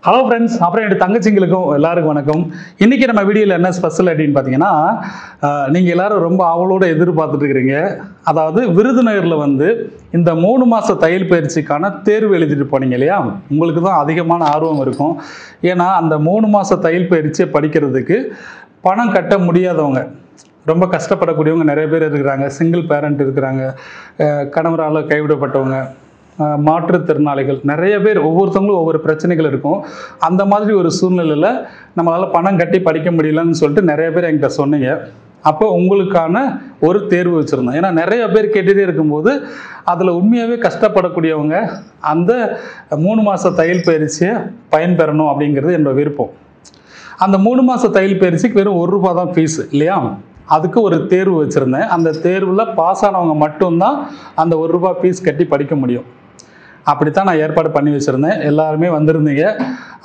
Hello friends, அப்புறம் என்னோட தங்கச்சிங்களுக்கும் எல்லாருக்கும் வணக்கம். இன்றைக்கி நம்ம வீடியோவில் என்ன ஸ்பெஷல் அப்படின்னு பார்த்தீங்கன்னா, நீங்கள் எல்லோரும் ரொம்ப ஆவலோடு எதிர்பார்த்துட்டு இருக்கிறீங்க. அதாவது விருதுநகரில் இந்த 3 மாத தையல் பயிற்சிக்கான தேர்வு எழுதிட்டு போனீங்க இல்லையா? உங்களுக்கு தான் அதிகமான ஆர்வம் இருக்கும். ஏன்னா அந்த 3 மாத தையல் பயிற்சியை படிக்கிறதுக்கு பணம் கட்ட முடியாதவங்க, ரொம்ப கஷ்டப்படக்கூடியவங்க நிறைய பேர் இருக்கிறாங்க. சிங்கிள் பேரண்ட் இருக்கிறாங்க, கணவரால் கைவிடப்பட்டவங்க, மாற்றுத்திறனாளிகள் நிறைய பேர், ஒவ்வொருத்தவங்களும் ஒவ்வொரு பிரச்சனைகள் இருக்கும். அந்த மாதிரி ஒரு சூழ்நிலையில் நம்மளால் பணம் கட்டி படிக்க முடியலன்னு சொல்லிட்டு நிறைய பேர் என்கிட்ட சொன்னீங்க. அப்போ உங்களுக்கான ஒரு தேர்வு வச்சுருந்தோம். ஏன்னா நிறைய பேர் கேட்டுகிட்டே இருக்கும்போது அதில் உண்மையாகவே கஷ்டப்படக்கூடியவங்க அந்த 3 மாத தையல் பயிற்சியை பயன்பெறணும் அப்படிங்கிறது என்னோட விருப்பம். அந்த 3 மாத தையல் பயிற்சிக்கு வெறும் ₹1 தான் ஃபீஸ் இல்லையா? அதுக்கு ஒரு தேர்வு வச்சுருந்தேன். அந்த தேர்வில் பாஸ் ஆனவங்க மட்டும்தான் அந்த ₹1 ஃபீஸ் கட்டி படிக்க முடியும். அப்படித்தான் நான் ஏற்பாடு பண்ணி வச்சுருந்தேன். எல்லாருமே வந்திருந்தீங்க.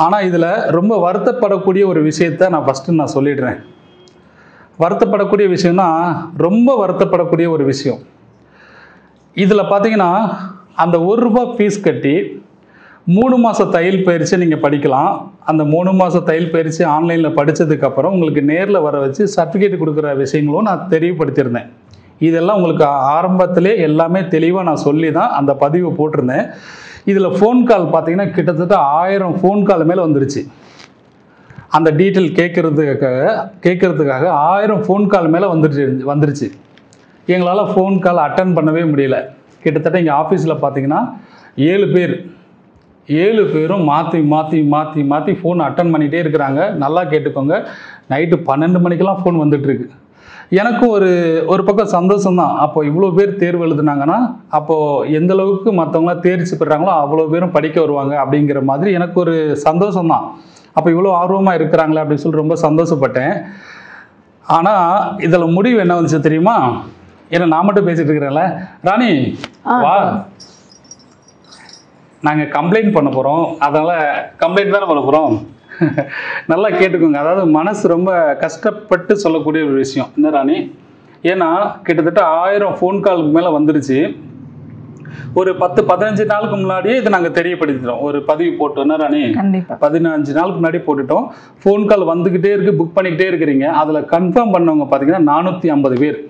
ஆனால் இதில் ரொம்ப வருத்தப்படக்கூடிய ஒரு விஷயத்தை நான் ஃபஸ்ட்டு சொல்லிடுறேன். வருத்தப்படக்கூடிய விஷயம்னா ரொம்ப வருத்தப்படக்கூடிய ஒரு விஷயம். இதில் பார்த்தீங்கன்னா அந்த ₹1 ஃபீஸ் கட்டி 3 மாத தையல் பயிற்சி நீங்கள் படிக்கலாம். அந்த 3 மாத தையல் பயிற்சி ஆன்லைனில் படித்ததுக்கப்புறம் உங்களுக்கு நேரில் வர வச்சு சர்டிஃபிகேட் கொடுக்குற விஷயங்களும் நான் தெளிவுபடுத்தியிருந்தேன். இதெல்லாம் உங்களுக்கு ஆரம்பத்திலே எல்லாமே தெளிவாக நான் சொல்லி தான் அந்த பதிவு போட்டிருந்தேன். இதில் ஃபோன் கால் பார்த்தீங்கன்னா கிட்டத்தட்ட 1000 ஃபோன் கால் மேலே வந்துருச்சு. அந்த டீட்டெயில் கேட்குறதுக்காக 1000 ஃபோன் கால் மேலே வந்துருச்சு. எங்களால் ஃபோன் கால் அட்டன் பண்ணவே முடியல. கிட்டத்தட்ட இங்கே ஆஃபீஸில் பார்த்தீங்கன்னா 7 பேரும் மாற்றி ஃபோன் அட்டன் பண்ணிகிட்டே இருக்கிறாங்க. நல்லா கேட்டுக்கோங்க, நைட்டு 12 மணிக்கெல்லாம் ஃபோன் வந்துட்டுருக்கு. எனக்கும் ஒரு பக்கம் சந்தோஷம்தான். அப்போ இவ்வளோ பேர் தேர்வு எழுதுனாங்கன்னா அப்போது எந்தளவுக்கு மற்றவங்களாம் தேர்ச்சி பெறாங்களோ அவ்வளோ பேரும் படிக்க வருவாங்க அப்படிங்கிற மாதிரி எனக்கு ஒரு சந்தோஷம்தான். அப்போ இவ்வளோ ஆர்வமாக இருக்கிறாங்களே அப்படின்னு சொல்லி ரொம்ப சந்தோஷப்பட்டேன். ஆனால் இதில் முடிவு என்ன வந்துச்சு தெரியுமா? ஏன்னா நான் மட்டும் பேசிகிட்டு இருக்கிறேன்ல. ராணி வா, நாங்கள் கம்ப்ளைண்ட் பண்ண போகிறோம். அதனால் கம்ப்ளைண்ட் தானே பண்ண போகிறோம். நல்லா கேட்டுக்கோங்க. அதாவது மனசு ரொம்ப கஷ்டப்பட்டு சொல்லக்கூடிய ஒரு விஷயம் என்ன ராணி? ஏன்னா கிட்டத்தட்ட 1000 ஃபோன் காலுக்கு மேலே வந்துருச்சு. ஒரு 10-15 நாளுக்கு முன்னாடியே இதை நாங்கள் தெரியப்படுத்திட்டோம். ஒரு பதிவு போட்டோம் என்ன ராணி? 15 நாளுக்கு முன்னாடி போட்டுட்டோம். ஃபோன் கால் வந்துக்கிட்டே இருக்குது, புக் பண்ணிக்கிட்டே இருக்கிறீங்க. அதில் கன்ஃபார்ம் பண்ணவங்க பார்த்தீங்கன்னா 450 பேர்.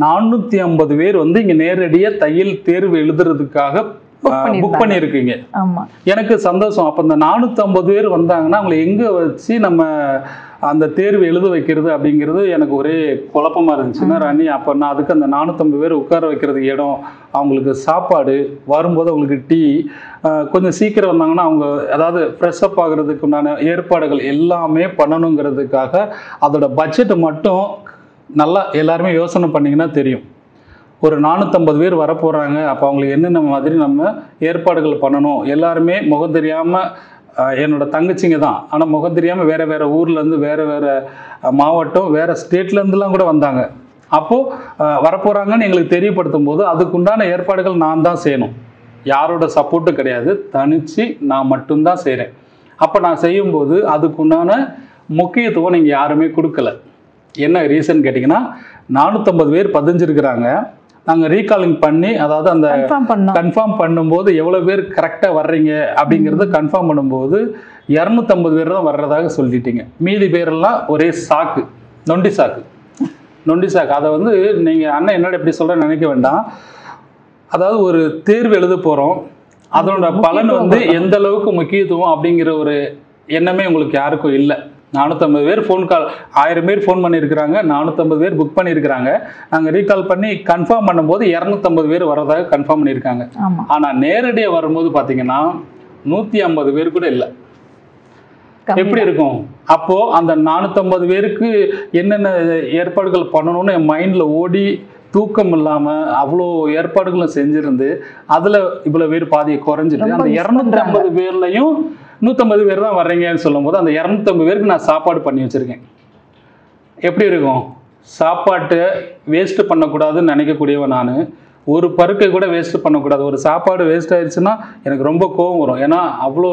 450 பேர் இங்கே நேரடியாக தையல் தேர்வு எழுதுறதுக்காக புக் பண்ணியிருக்கீங்க. எனக்கு சந்தோஷம். அப்போ இந்த 450 பேர் வந்தாங்கன்னா அவங்களை எங்கே வச்சு நம்ம அந்த தேர்வு எழுத வைக்கிறது அப்படிங்கிறது எனக்கு ஒரே குழப்பமாக இருந்துச்சுன்னா ராணி. அப்போ நான் அதுக்கு அந்த 450 பேர் உட்கார வைக்கிறதுக்கு இடம், அவங்களுக்கு சாப்பாடு, வரும்போது அவங்களுக்கு டீ, கொஞ்சம் சீக்கிரம் வந்தாங்கன்னா அவங்க அதாவது ஃப்ரெஷ்அப் ஆகிறதுக்கு உண்டான ஏற்பாடுகள் எல்லாமே பண்ணணுங்கிறதுக்காக அதோட பட்ஜெட்டு மட்டும் நல்லா எல்லாருமே யோசனை பண்ணிங்கன்னா தெரியும். ஒரு 450 பேர் வரப்போகிறாங்க. அப்போ அவங்களுக்கு என்னென்ன மாதிரி நம்ம ஏற்பாடுகள் பண்ணணும். எல்லாருமே முகம் தெரியாமல், என்னோடய தங்கச்சிங்க தான், ஆனால் முகம் தெரியாமல் வேறு ஊர்லேருந்து வேறு மாவட்டம் வேறு ஸ்டேட்லேருந்துலாம் கூட வந்தாங்க. அப்போது வரப்போகிறாங்கன்னு எங்களுக்கு தெரியப்படுத்தும் போது அதுக்குண்டான ஏற்பாடுகள் நான் தான் செய்யணும். யாரோட சப்போர்ட்டும் கிடையாது, தனித்து நான் மட்டும்தான் செய்கிறேன். அப்போ நான் செய்யும்போது அதுக்குண்டான முக்கியத்துவம் நீங்கள் யாருமே கொடுக்கல. என்ன ரீசன் கேட்டிங்கன்னா 450 பேர் பதிஞ்சிருக்கிறாங்க. நாங்கள் ரீகாலிங் பண்ணி, அதாவது அந்த கன்ஃபார்ம் பண்ணும்போது எவ்வளோ பேர் கரெக்டாக வர்றீங்க அப்படிங்கிறத கன்ஃபார்ம் பண்ணும்போது 250 பேர் தான் வர்றதாக சொல்லிட்டீங்க. மீதி பேரெல்லாம் ஒரே சாக்கு, நொண்டி சாக்கு. அதை நீங்கள் அண்ணன் என்னோட எப்படி சொல்கிறேன்னு நினைக்க வேண்டாம். அதாவது ஒரு தேர்வு எழுத போகிறோம், அதனோட பலன் எந்த அளவுக்கு முக்கியத்துவம் அப்படிங்கிற ஒரு எண்ணமே உங்களுக்கு யாருக்கும் இல்லை. 450 பேர் ஃபோன் கால், 1000 பேர் ஃபோன் பண்ணியிருக்கிறாங்க, 450 பேர் புக் பண்ணியிருக்கிறாங்க. நாங்கள் ரீகால் பண்ணி கன்ஃபார்ம் பண்ணும்போது 250 பேர் வர்றதாக கன்ஃபார்ம் பண்ணியிருக்காங்க. ஆனால் நேரடியாக வரும்போது பார்த்தீங்கன்னா 150 பேர் கூட இல்லை. எப்படி இருக்கும்? அப்போது அந்த 450 பேருக்கு என்னென்ன ஏற்பாடுகள் பண்ணணும்னு என் மைண்டில் ஓடி தூக்கம் இல்லாமல் அவ்வளோ ஏற்பாடுகளும் செஞ்சுருந்து அதில் இவ்வளோ பேர் பாதியை குறைஞ்சிட்டு அந்த 250 பேர்லையும் 150 பேர் தான் வர்றீங்கன்னு சொல்லும்போது அந்த 250 பேருக்கு நான் சாப்பாடு பண்ணி வச்சுருக்கேன். எப்படி இருக்கும்? சாப்பாட்டை வேஸ்ட்டு பண்ணக்கூடாதுன்னு நினைக்கக்கூடியவன் நான். ஒரு பருக்கை கூட வேஸ்ட்டு பண்ணக்கூடாது. ஒரு சாப்பாடு வேஸ்ட் ஆயிடுச்சுன்னா எனக்கு ரொம்ப கோபம் வரும். ஏன்னா அவ்வளோ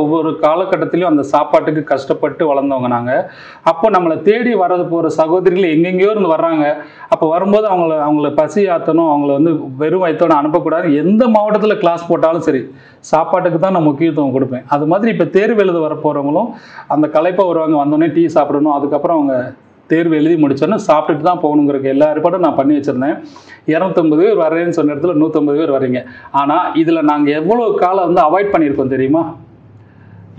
ஒவ்வொரு காலகட்டத்திலையும் அந்த சாப்பாட்டுக்கு கஷ்டப்பட்டு வளர்ந்தவங்க நாங்கள். அப்போ நம்மளை தேடி வர்றது போகிற சகோதரிகள் எங்கெங்கேயோ இருந்து வர்றாங்க. அப்போ வரும்போது அவங்கள பசி ஆற்றணும், அவங்கள வந்து வெறும் வயிற்றோட அனுப்பக்கூடாது. எந்த மாவட்டத்தில் கிளாஸ் போட்டாலும் சரி, சாப்பாட்டுக்கு தான் நான் முக்கியத்துவம் கொடுப்பேன். அது மாதிரி இப்போ தேர்வு எழுத வர போகிறவங்களும் அந்த களைப்பாக வருவாங்க, வந்தோடனே டீ சாப்பிடணும், அதுக்கப்புறம் அவங்க தேர்வு எழுதி முடிச்சோன்னா சாப்பிட்டுட்டு தான் போகணுங்கிறக்கு எல்லா ஏற்பாடும் நான் பண்ணி வச்சுருந்தேன். 250 பேர் வரேன்னு சொன்ன இடத்துல 150 பேர் வரீங்க. ஆனால் இதில் நாங்கள் எவ்வளோ காலம் வந்து அவாய்ட் பண்ணியிருக்கோம் தெரியுமா?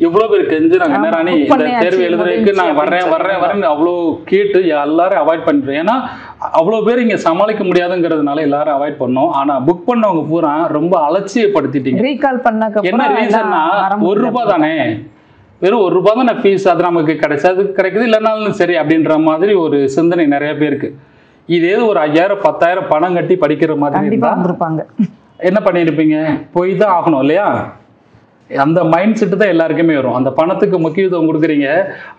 எவ்வளோ பேர் கெஞ்சு நாங்கள் என்ன ராணி இந்த தேர்வு எழுதுறதுக்கு நான் வரேன்னு அவ்வளோ கேட்டு எல்லாரும் அவாய்ட் பண்ணிடுறோம். ஏன்னா அவ்வளோ பேர் இங்கே சமாளிக்க முடியாதுங்கிறதுனால எல்லாரும் அவாய்ட் பண்ணோம். ஆனால் புக் பண்ணவங்க பூரா ரொம்ப அலட்சியப்படுத்திட்டீங்க. என்ன ரீசன்னா, ₹1 தானே, வெறும் ₹1 தானே ஃபீஸ், அது நமக்கு கிடைக்குது இல்லைனாலும் சரி அப்படின்ற மாதிரி ஒரு சிந்தனை நிறைய பேருக்கு. இதே ஒரு 5000 10,000 பணம் கட்டி படிக்கிற மாதிரி இருப்பாங்க, என்ன பண்ணியிருப்பீங்க? போய் தான் ஆகணும் இல்லையா? அந்த மைண்ட் செட்டு தான் எல்லாருக்குமே வரும். அந்த பணத்துக்கு முக்கியத்துவம் கொடுக்குறீங்க.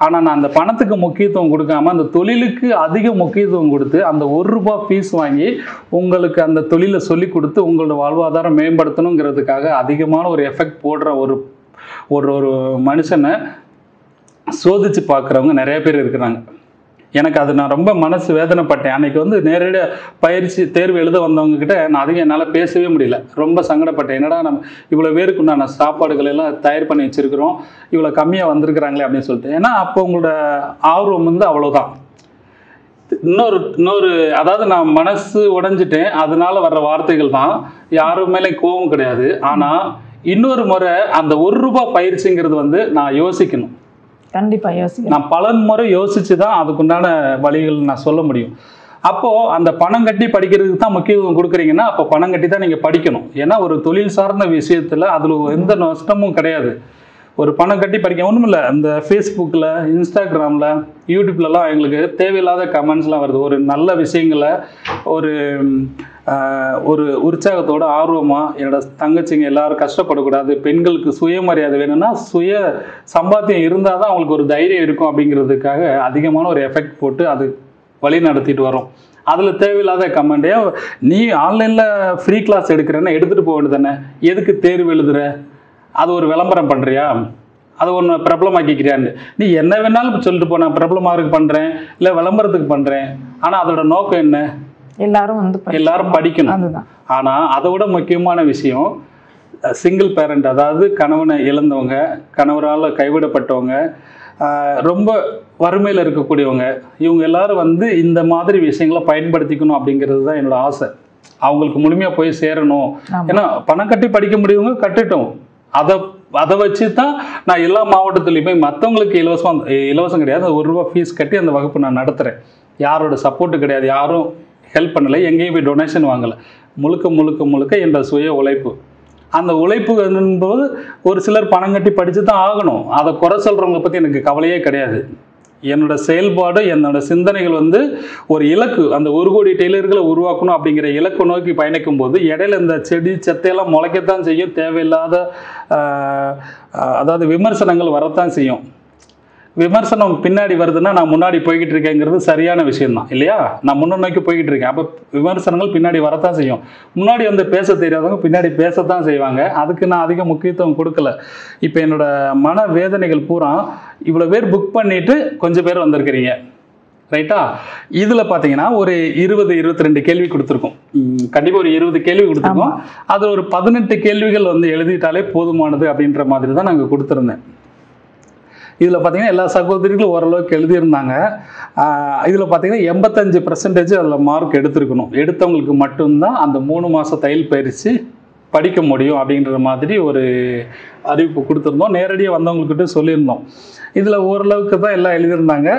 ஆனால் நான் அந்த பணத்துக்கு முக்கியத்துவம் கொடுக்காம அந்த தொழிலுக்கு அதிக முக்கியத்துவம் கொடுத்து அந்த ₹1 ஃபீஸ் வாங்கி உங்களுக்கு அந்த தொழிலை சொல்லி கொடுத்து உங்களோட வாழ்வாதாரம் மேம்படுத்தணுங்கிறதுக்காக அதிகமான ஒரு எஃபெக்ட் போடுற ஒரு மனுஷனை சோதிச்சு பார்க்குறவங்க நிறைய பேர் இருக்கிறாங்க. எனக்கு அது நான் ரொம்ப மனசு வேதனைப்பட்டேன். அன்றைக்கி வந்து நேரடியாக பயிற்சி தேர்வு எழுத வந்தவங்க கிட்ட நான் அதிகம் என்னால் பேசவே முடியல. ரொம்ப சங்கடப்பட்டேன். என்னடா நம்ம இவ்வளோ பேருக்கு உண்டான சாப்பாடுகள் எல்லாம் தயார் பண்ணி வச்சுருக்கிறோம், இவ்வளோ கம்மியாக வந்திருக்கிறாங்களே அப்படின்னு சொல்லிட்டு. ஏன்னா அப்போ உங்களோட ஆர்வம் வந்து அவ்வளோதான். இன்னொரு அதாவது நான் மனசு உடைஞ்சிட்டேன், அதனால வர்ற வார்த்தைகள் தான், யாரும் மேலே கோபம் கிடையாது. ஆனால் இன்னொரு முறை அந்த ₹1 பயிற்சிங்கிறது வந்து நான் யோசிக்கணும். கண்டிப்பா யோசிக்கணும். நான் பல முறை யோசிச்சு தான் அதுக்குண்டான வழிகள் நான் சொல்ல முடியும். அப்போது அந்த பணம் கட்டி படிக்கிறதுக்கு தான் முக்கியத்துவம் கொடுக்குறீங்கன்னா அப்போ பணம் கட்டி தான் நீங்கள் படிக்கணும். ஏன்னா ஒரு தொழில் சார்ந்த விஷயத்தில் அதில் எந்த நஷ்டமும் கிடையாது. ஒரு பணம் கட்டி படிக்க ஒன்றும் இல்லை. அந்த ஃபேஸ்புக்கில், இன்ஸ்டாகிராமில், யூடியூப்லலாம் எங்களுக்கு தேவையில்லாத கமெண்ட்ஸ்லாம் வருது. ஒரு நல்ல விஷயங்களை ஒரு உற்சாகத்தோட ஆர்வமாக என்னோட தங்கச்சிங்க எல்லாரும் கஷ்டப்படக்கூடாது, பெண்களுக்கு சுயமரியாதை வேணும்னா சுய சம்பாத்தியம் இருந்தால் தான் அவங்களுக்கு ஒரு தைரியம் இருக்கும் அப்படிங்கிறதுக்காக அதிகமான ஒரு எஃபெக்ட் போட்டு அது வழி நடத்திட்டு வரோம். அதில் தேவையில்லாத கமெண்டே, நீ ஆன்லைனில் ஃப்ரீ கிளாஸ் எடுக்கிறேன்னா எடுத்துகிட்டு போக வேண்டியது தானே, எதுக்கு தேர்வு எழுதுகிற, அது ஒரு விளம்பரம் பண்ணுறியா, அது ஒன்று பிரபலமாக்கிக்கிறியான்னு. நீ என்ன வேணாலும் சொல்லிட்டு போ, நான் பிரபலமாக பண்ணுறேன் இல்லை விளம்பரத்துக்கு பண்ணுறேன், ஆனால் அதோட நோக்கம் என்ன? எல்லாரும் படிக்கணும். ஆனால் அதை விட முக்கியமான விஷயம், சிங்கிள் பேரண்ட், அதாவது கணவனை இழந்தவங்க, கணவரால் கைவிடப்பட்டவங்க, ரொம்ப வறுமையில் இருக்கக்கூடியவங்க, இவங்க எல்லாரும் வந்து இந்த மாதிரி விஷயங்களை பயன்படுத்திக்கணும் அப்படிங்கிறது தான் என்னோட ஆசை. அவங்களுக்கு முழுமையாக போய் சேரணும். ஏன்னா பணம் கட்டி படிக்க முடியவங்க கட்டிட்டோம். அதை வச்சு தான் நான் எல்லா மாவட்டத்துலையுமே மற்றவங்களுக்கு இலவசம் கிடையாது, ₹1 ஃபீஸ் கட்டி அந்த வகுப்பு நான் நடத்துகிறேன். யாரோட சப்போர்ட்டு கிடையாது, யாரும் ஹெல்ப் பண்ணலை, எங்கேயும் போய் டொனேஷன் வாங்கலை. முழுக்க என்ற சுய உழைப்பு. அந்த உழைப்பு என்பது ஒரு சிலர் பணம் கட்டி படித்து தான் ஆகணும். அதை குறை சொல்கிறவங்களை பற்றி எனக்கு கவலையே கிடையாது. என்னோட செயல்பாடு, என்னோட சிந்தனைகள் வந்து ஒரு இலக்கு, அந்த 1 கோடி டெய்லர்களை உருவாக்கணும் அப்படிங்கிற இலக்கு நோக்கி பயணிக்கும் போது இடையில இந்த செடி செத்தையெல்லாம் முளைக்கத்தான் செய்யும். தேவையில்லாத அதாவது விமர்சனங்கள் வரத்தான் செய்யும். விமர்சனம் பின்னாடி வருதுன்னா நான் முன்னாடி போய்கிட்டு இருக்கேங்கிறது சரியான விஷயம்தான் இல்லையா? நான் முன்னோக்கி போய்கிட்டு இருக்கேன். அப்போ விமர்சனங்கள் பின்னாடி வரத்தான் செய்யும். முன்னாடி வந்து பேச தெரியாதவங்க பின்னாடி பேசத்தான் செய்வாங்க. அதுக்கு நான் அதிக முக்கியத்துவம் கொடுக்கல. இப்போ என்னோட மன வேதனைகள் பூரா இவ்வளோ பேர் புக் பண்ணிட்டு கொஞ்சம் பேர் வந்திருக்கிறீங்க, ரைட்டா? இதில் பார்த்தீங்கன்னா ஒரு 20-22 கேள்வி கொடுத்துருக்கோம். கண்டிப்பாக ஒரு 20 கேள்வி கொடுத்துருக்கோம். அதில் ஒரு 18 கேள்விகள் வந்து எழுதிட்டாலே போதுமானது அப்படின்ற மாதிரி தான் நாங்கள் கொடுத்துருந்தேன். இதில் பார்த்தீங்கன்னா எல்லா சகோதரிகளும் ஓரளவுக்கு எழுதியிருந்தாங்க. இதில் பார்த்தீங்கன்னா 85% அதில் மார்க் எடுத்துருக்கணும். எடுத்தவங்களுக்கு மட்டும்தான் அந்த 3 மாத தையல் பயிற்சி படிக்க முடியும் அப்படின்ற மாதிரி ஒரு அறிவிப்பு கொடுத்துருந்தோம். நேரடியாக வந்தவங்கக்கிட்ட சொல்லியிருந்தோம். இதில் ஓரளவுக்கு தான் எல்லாம் எழுதியிருந்தாங்க.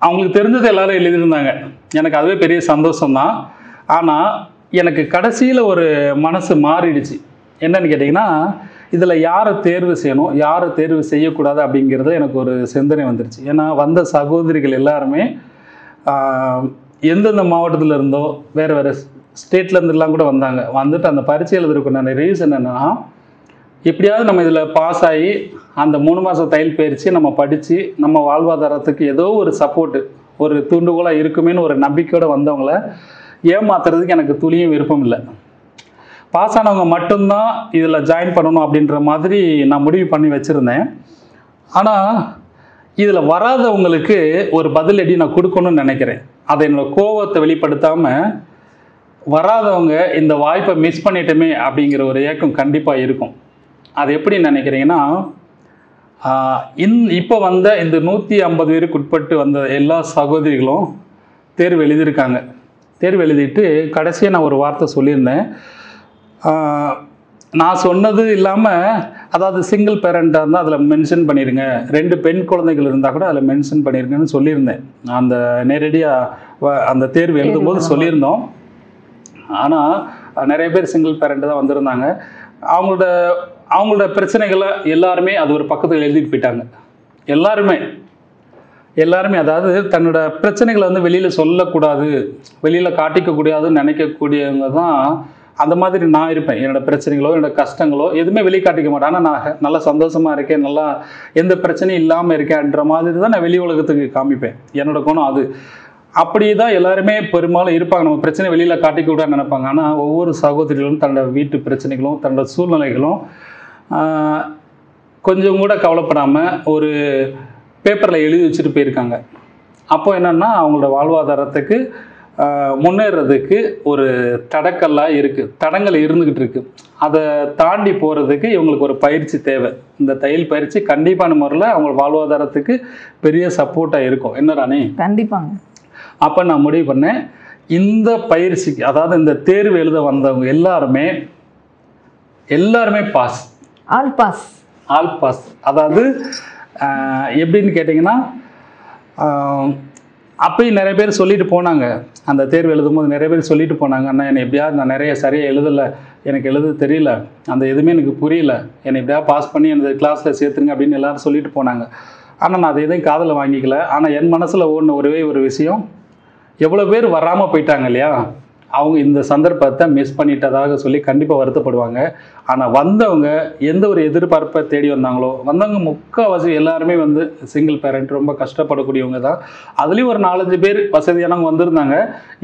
அவங்களுக்கு தெரிஞ்சது எல்லாரும் எழுதியிருந்தாங்க. எனக்கு அதுவே பெரிய சந்தோஷம்தான். ஆனால் எனக்கு கடைசியில் ஒரு மனசு மாறிடுச்சு. என்னன்னு கேட்டிங்கன்னா, இதில் யாரை தேர்வு செய்யணும், யாரை தேர்வு செய்யக்கூடாது அப்படிங்கிறது எனக்கு ஒரு சிந்தனை வந்துருச்சு. ஏன்னா வந்த சகோதரிகள் எல்லாருமே எந்தெந்த மாவட்டத்தில் இருந்தோ வேறு ஸ்டேட்லேருந்துலாம் கூட வந்தாங்க. வந்துட்டு அந்த பரீட்சை எழுதுறதுக்குண்டான ரீசன் என்னென்னா, எப்படியாவது நம்ம இதில் பாஸ் ஆகி அந்த 3 மாத தையல் பயிற்சி நம்ம படித்து நம்ம வாழ்வாதாரத்துக்கு ஏதோ ஒரு சப்போர்ட்டு, ஒரு தூண்டுகோலாக இருக்குமேனு ஒரு நம்பிக்கையோடு வந்தவங்கள ஏமாத்துறதுக்கு எனக்கு துளியும் விருப்பம் இல்லை. பாஸ் ஆனவங்க மட்டும்தான் இதில் ஜாயின் பண்ணணும் அப்படின்ற மாதிரி நான் முடிவு பண்ணி வச்சுருந்தேன். ஆனால் இதில் வராதவங்களுக்கு ஒரு பதிலடி நான் கொடுக்கணும்னு நினைக்கிறேன். அதை என்னோடய கோபத்தை வெளிப்படுத்தாமல் வராதவங்க இந்த வாய்ப்பை மிஸ் பண்ணிட்டோமே அப்படிங்கிற ஒரு ஏக்கம் கண்டிப்பாக இருக்கும். அது எப்படி நினைக்கிறீங்கன்னா, இப்போ வந்த இந்த 150 பேருக்கு உட்பட்டு வந்த எல்லா சகோதரிகளும் தேர்வு எழுதியிருக்காங்க. தேர்வு எழுதிட்டு கடைசியாக நான் ஒரு வார்த்தை சொல்லியிருந்தேன். நான் சொன்னது இல்லாமல், அதாவது சிங்கிள் பேரண்ட்டாக இருந்தால் அதில் மென்ஷன் பண்ணிடுங்க, 2 பெண் குழந்தைகள் இருந்தால் கூட அதில் மென்ஷன் பண்ணிடுங்கன்னு சொல்லியிருந்தேன். அந்த நேரடியாக அந்த தேர்வு எழுதும்போது சொல்லியிருந்தோம். ஆனால் நிறைய பேர் சிங்கிள் பேரண்ட் தான் வந்திருந்தாங்க. அவங்களோட பிரச்சனைகளை எல்லாருமே அது ஒரு பக்கத்தில் எழுதிட்டு போயிட்டாங்க. எல்லாருமே அதாவது தன்னோட பிரச்சனைகளை வந்து வெளியில் சொல்லக்கூடாது, வெளியில் காட்டிக்கக்கூடாதுன்னு நினைக்கக்கூடியவங்க தான் அந்த மாதிரி நான் இருப்பேன். என்னோடய பிரச்சனைகளோ என்னோடய கஷ்டங்களோ எதுவுமே வெளியே காட்டிக்க மாட்டேன். ஆனால் நான் நல்லா சந்தோஷமாக இருக்கேன், நல்லா எந்த பிரச்சனையும் இல்லாமல் இருக்கேன்ற மாதிரி தான் நான் வெளி உலகத்துக்கு காமிப்பேன். என்னோட குணம் அது. அப்படி தான் எல்லாருமே பெரும்பாலும் இருப்பாங்க. நம்ம பிரச்சனை வெளியில் காட்டிக்கூடாதுன்னு நினைப்பாங்க. ஆனால் ஒவ்வொரு சகோதரிகளும் தன்னோட வீட்டு பிரச்சனைகளும் தன்னோட சூழ்நிலைகளும் கொஞ்சம் கூட கவலைப்படாமல் ஒரு பேப்பரில் எழுதி வச்சுட்டு போயிருக்காங்க. அப்போ என்னென்னா, அவங்களோட வாழ்வாதாரத்துக்கு முன்னேறதுக்கு ஒரு தடங்கல்லாம் இருக்குது, தடங்கள் இருந்துக்கிட்டு இருக்குது. அதை தாண்டி போகிறதுக்கு இவங்களுக்கு ஒரு பயிற்சி தேவை. இந்த தையல் பயிற்சி கண்டிப்பான முறையில் அவங்க வாழ்வாதாரத்துக்கு பெரிய சப்போர்ட்டாக இருக்கும். என்ன ராணி? கண்டிப்பாங்க. அப்போ நான் முடிவு பண்ணேன், இந்த பயிற்சிக்கு, அதாவது இந்த தேர்வு எழுத வந்தவங்க எல்லாருமே பாஸ், ஆல் பாஸ். அதாவது எப்படின்னு கேட்டிங்கன்னா, அப்பயும் நிறைய பேர் சொல்லிட்டு போனாங்க. அந்த தேர்வு எழுதும்போது நிறைய பேர் சொல்லிட்டு போனாங்க, அண்ணா என்னை எப்படியாவது நான் நிறைய சரியாக எழுதலை, எனக்கு எழுத தெரியல, அந்த எதுவுமே எனக்கு புரியல, என்னை எப்படியாவது பாஸ் பண்ணி அந்த கிளாஸில் சேர்த்துருங்க அப்படின்னு எல்லோரும் சொல்லிட்டு போனாங்க. ஆனால் நான் அதை எதையும் காதில் வாங்கிக்கல. ஆனால் என் மனசில் ஓடின ஒரு விஷயம், எவ்வளோ பேர் வராமல் போயிட்டாங்க இல்லையா, அவங்க இந்த சந்தர்ப்பத்தை மிஸ் பண்ணிட்டதாக சொல்லி கண்டிப்பாக வருத்தப்படுவாங்க. ஆனால் வந்தவங்க எந்த ஒரு எதிர்பார்ப்பை தேடி வந்தவங்க முக்கால்வாசி எல்லாருமே வந்து சிங்கிள் பேரண்ட், ரொம்ப கஷ்டப்படக்கூடியவங்க தான். அதுலேயும் ஒரு 4-5 பேர் வசதியானவங்க வந்திருந்தாங்க.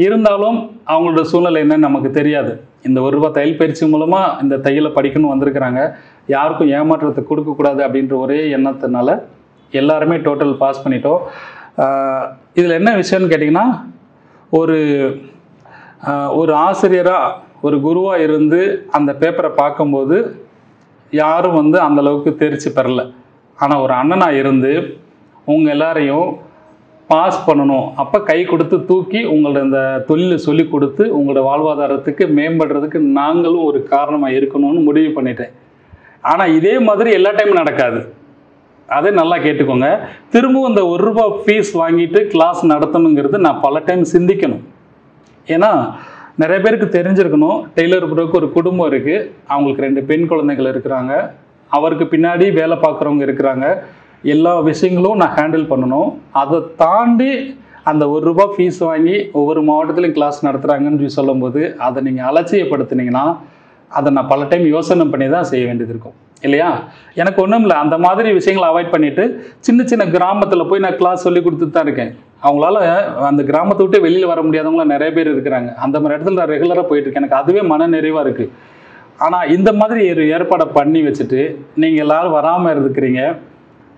இருந்தாலும் அவங்களோட சூழ்நிலை என்னன்னு நமக்கு தெரியாது. இந்த ₹1 தையல் பயிற்சி மூலமாக இந்த தையலை படிக்கணும் வந்திருக்கிறாங்க. யாருக்கும் ஏமாற்றத்தை கொடுக்கக்கூடாது அப்படின்ற ஒரே எண்ணத்தினால எல்லாருமே டோட்டல் பாஸ் பண்ணிட்டோம். இதில் என்ன விஷயம்னு கேட்டிங்கன்னா, ஒரு ஆசிரியராக, ஒரு குருவாக இருந்து அந்த பேப்பரை பார்க்கும்போது யாரும் வந்து அந்தளவுக்கு தேர்ச்சி பெறலை. ஆனால் ஒரு அண்ணனாக இருந்து உங்கள் எல்லாரையும் பாஸ் பண்ணணும், அப்போ கை கொடுத்து தூக்கி உங்களோட இந்த தொழிலை சொல்லி கொடுத்து உங்களோட வாழ்வாதாரத்துக்கு மேம்படுறதுக்கு நாங்களும் ஒரு காரணமாக இருக்கணும்னு முடிவு பண்ணிட்டேன். ஆனால் இதே மாதிரி எல்லா டைமும் நடக்காது, அதை நல்லா கேட்டுக்கோங்க. திரும்பவும் இந்த ₹1 ஃபீஸ் வாங்கிட்டு கிளாஸ் நடத்தணுங்கிறது நான் பல டைம் சிந்திக்கணும். ஏன்னா நிறைய பேருக்கு தெரிஞ்சிருக்கணும், டெய்லர் ப்ரோக்கு ஒரு குடும்பம் இருக்குது, அவங்களுக்கு 2 பெண் குழந்தைகள் இருக்கிறாங்க, அவருக்கு பின்னாடி வேலை பார்க்குறவங்க இருக்கிறாங்க, எல்லா விஷயங்களும் நான் ஹேண்டில் பண்ணணும். அதை தாண்டி அந்த ₹1 ஃபீஸ் வாங்கி ஒவ்வொரு மாவட்டத்திலையும் கிளாஸ் நடத்துகிறாங்கன்னு சொல்லும்போது அதை நீங்கள் அலட்சியப்படுத்துனீங்கன்னா அதை நான் பல டைம் யோசனை பண்ணி தான் செய்ய வேண்டியது இருக்கும் இல்லையா? எனக்கு ஒன்றும் இல்லை, அந்த மாதிரி விஷயங்களை அவாய்ட் பண்ணிவிட்டு சின்ன கிராமத்தில் போய் நான் கிளாஸ் சொல்லி கொடுத்துட்டு தான் இருக்கேன். அவங்களால அந்த கிராமத்தை விட்டு வெளியில் வர முடியாதவங்களாம் நிறைய பேர் இருக்கிறாங்க. அந்த மாதிரி இடத்துல நான் ரெகுலராக போயிட்டுருக்கேன். எனக்கு அதுவே மன நிறைவாக இருக்குது. ஆனால் இந்த மாதிரி ஒரு ஏற்பாடை பண்ணி வச்சுட்டு நீங்கள் எல்லோரும் வராமல் இருக்கிறீங்க,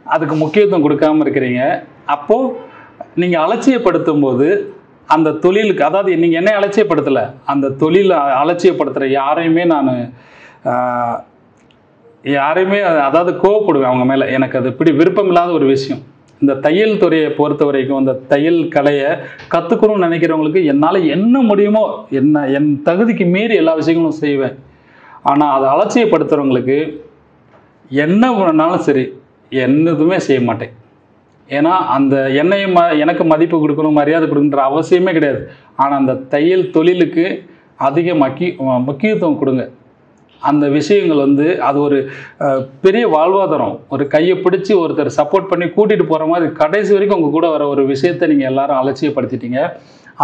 அதுக்கு முக்கியத்துவம் கொடுக்காமல் இருக்கிறீங்க. அப்போது நீங்கள் அலட்சியப்படுத்தும் போது அந்த தொழிலுக்கு, அதாவது நீங்கள் என்னை அலட்சியப்படுத்தலை, அந்த தொழிலை அலட்சியப்படுத்துகிற யாரையுமே அதாவது கோவப்படுவேன் அவங்க மேலே. எனக்கு அது இப்படி விருப்பம் இல்லாத ஒரு விஷயம். இந்த தையல் துறையை பொறுத்த வரைக்கும், இந்த தையல் கலையை கற்றுக்கணும்னு நினைக்கிறவங்களுக்கு என்னால் என்ன முடியுமோ, என் தகுதிக்கு மீறி எல்லா விஷயங்களும் செய்வேன். ஆனால் அதை அலட்சியப்படுத்துகிறவங்களுக்கு என்ன பண்ணாலும் சரி, என்னதுமே செய்ய மாட்டேன். ஏன்னா அந்த எனக்கு மதிப்பு கொடுக்கணும், மரியாதை கொடுக்குன்ற அவசியமே கிடையாது. ஆனால் அந்த தையல் தொழிலுக்கு அதிக முக்கியத்துவம் கொடுங்க. அந்த விஷயங்கள் வந்து அது ஒரு பெரிய வாழ்வாதாரம். ஒரு கையை பிடிச்சி ஒருத்தர் சப்போர்ட் பண்ணி கூட்டிகிட்டு போகிற மாதிரி கடைசி வரைக்கும் உங்கள் கூட வர ஒரு விஷயத்தை நீங்கள் எல்லாரும் அலட்சியப்படுத்திட்டீங்க.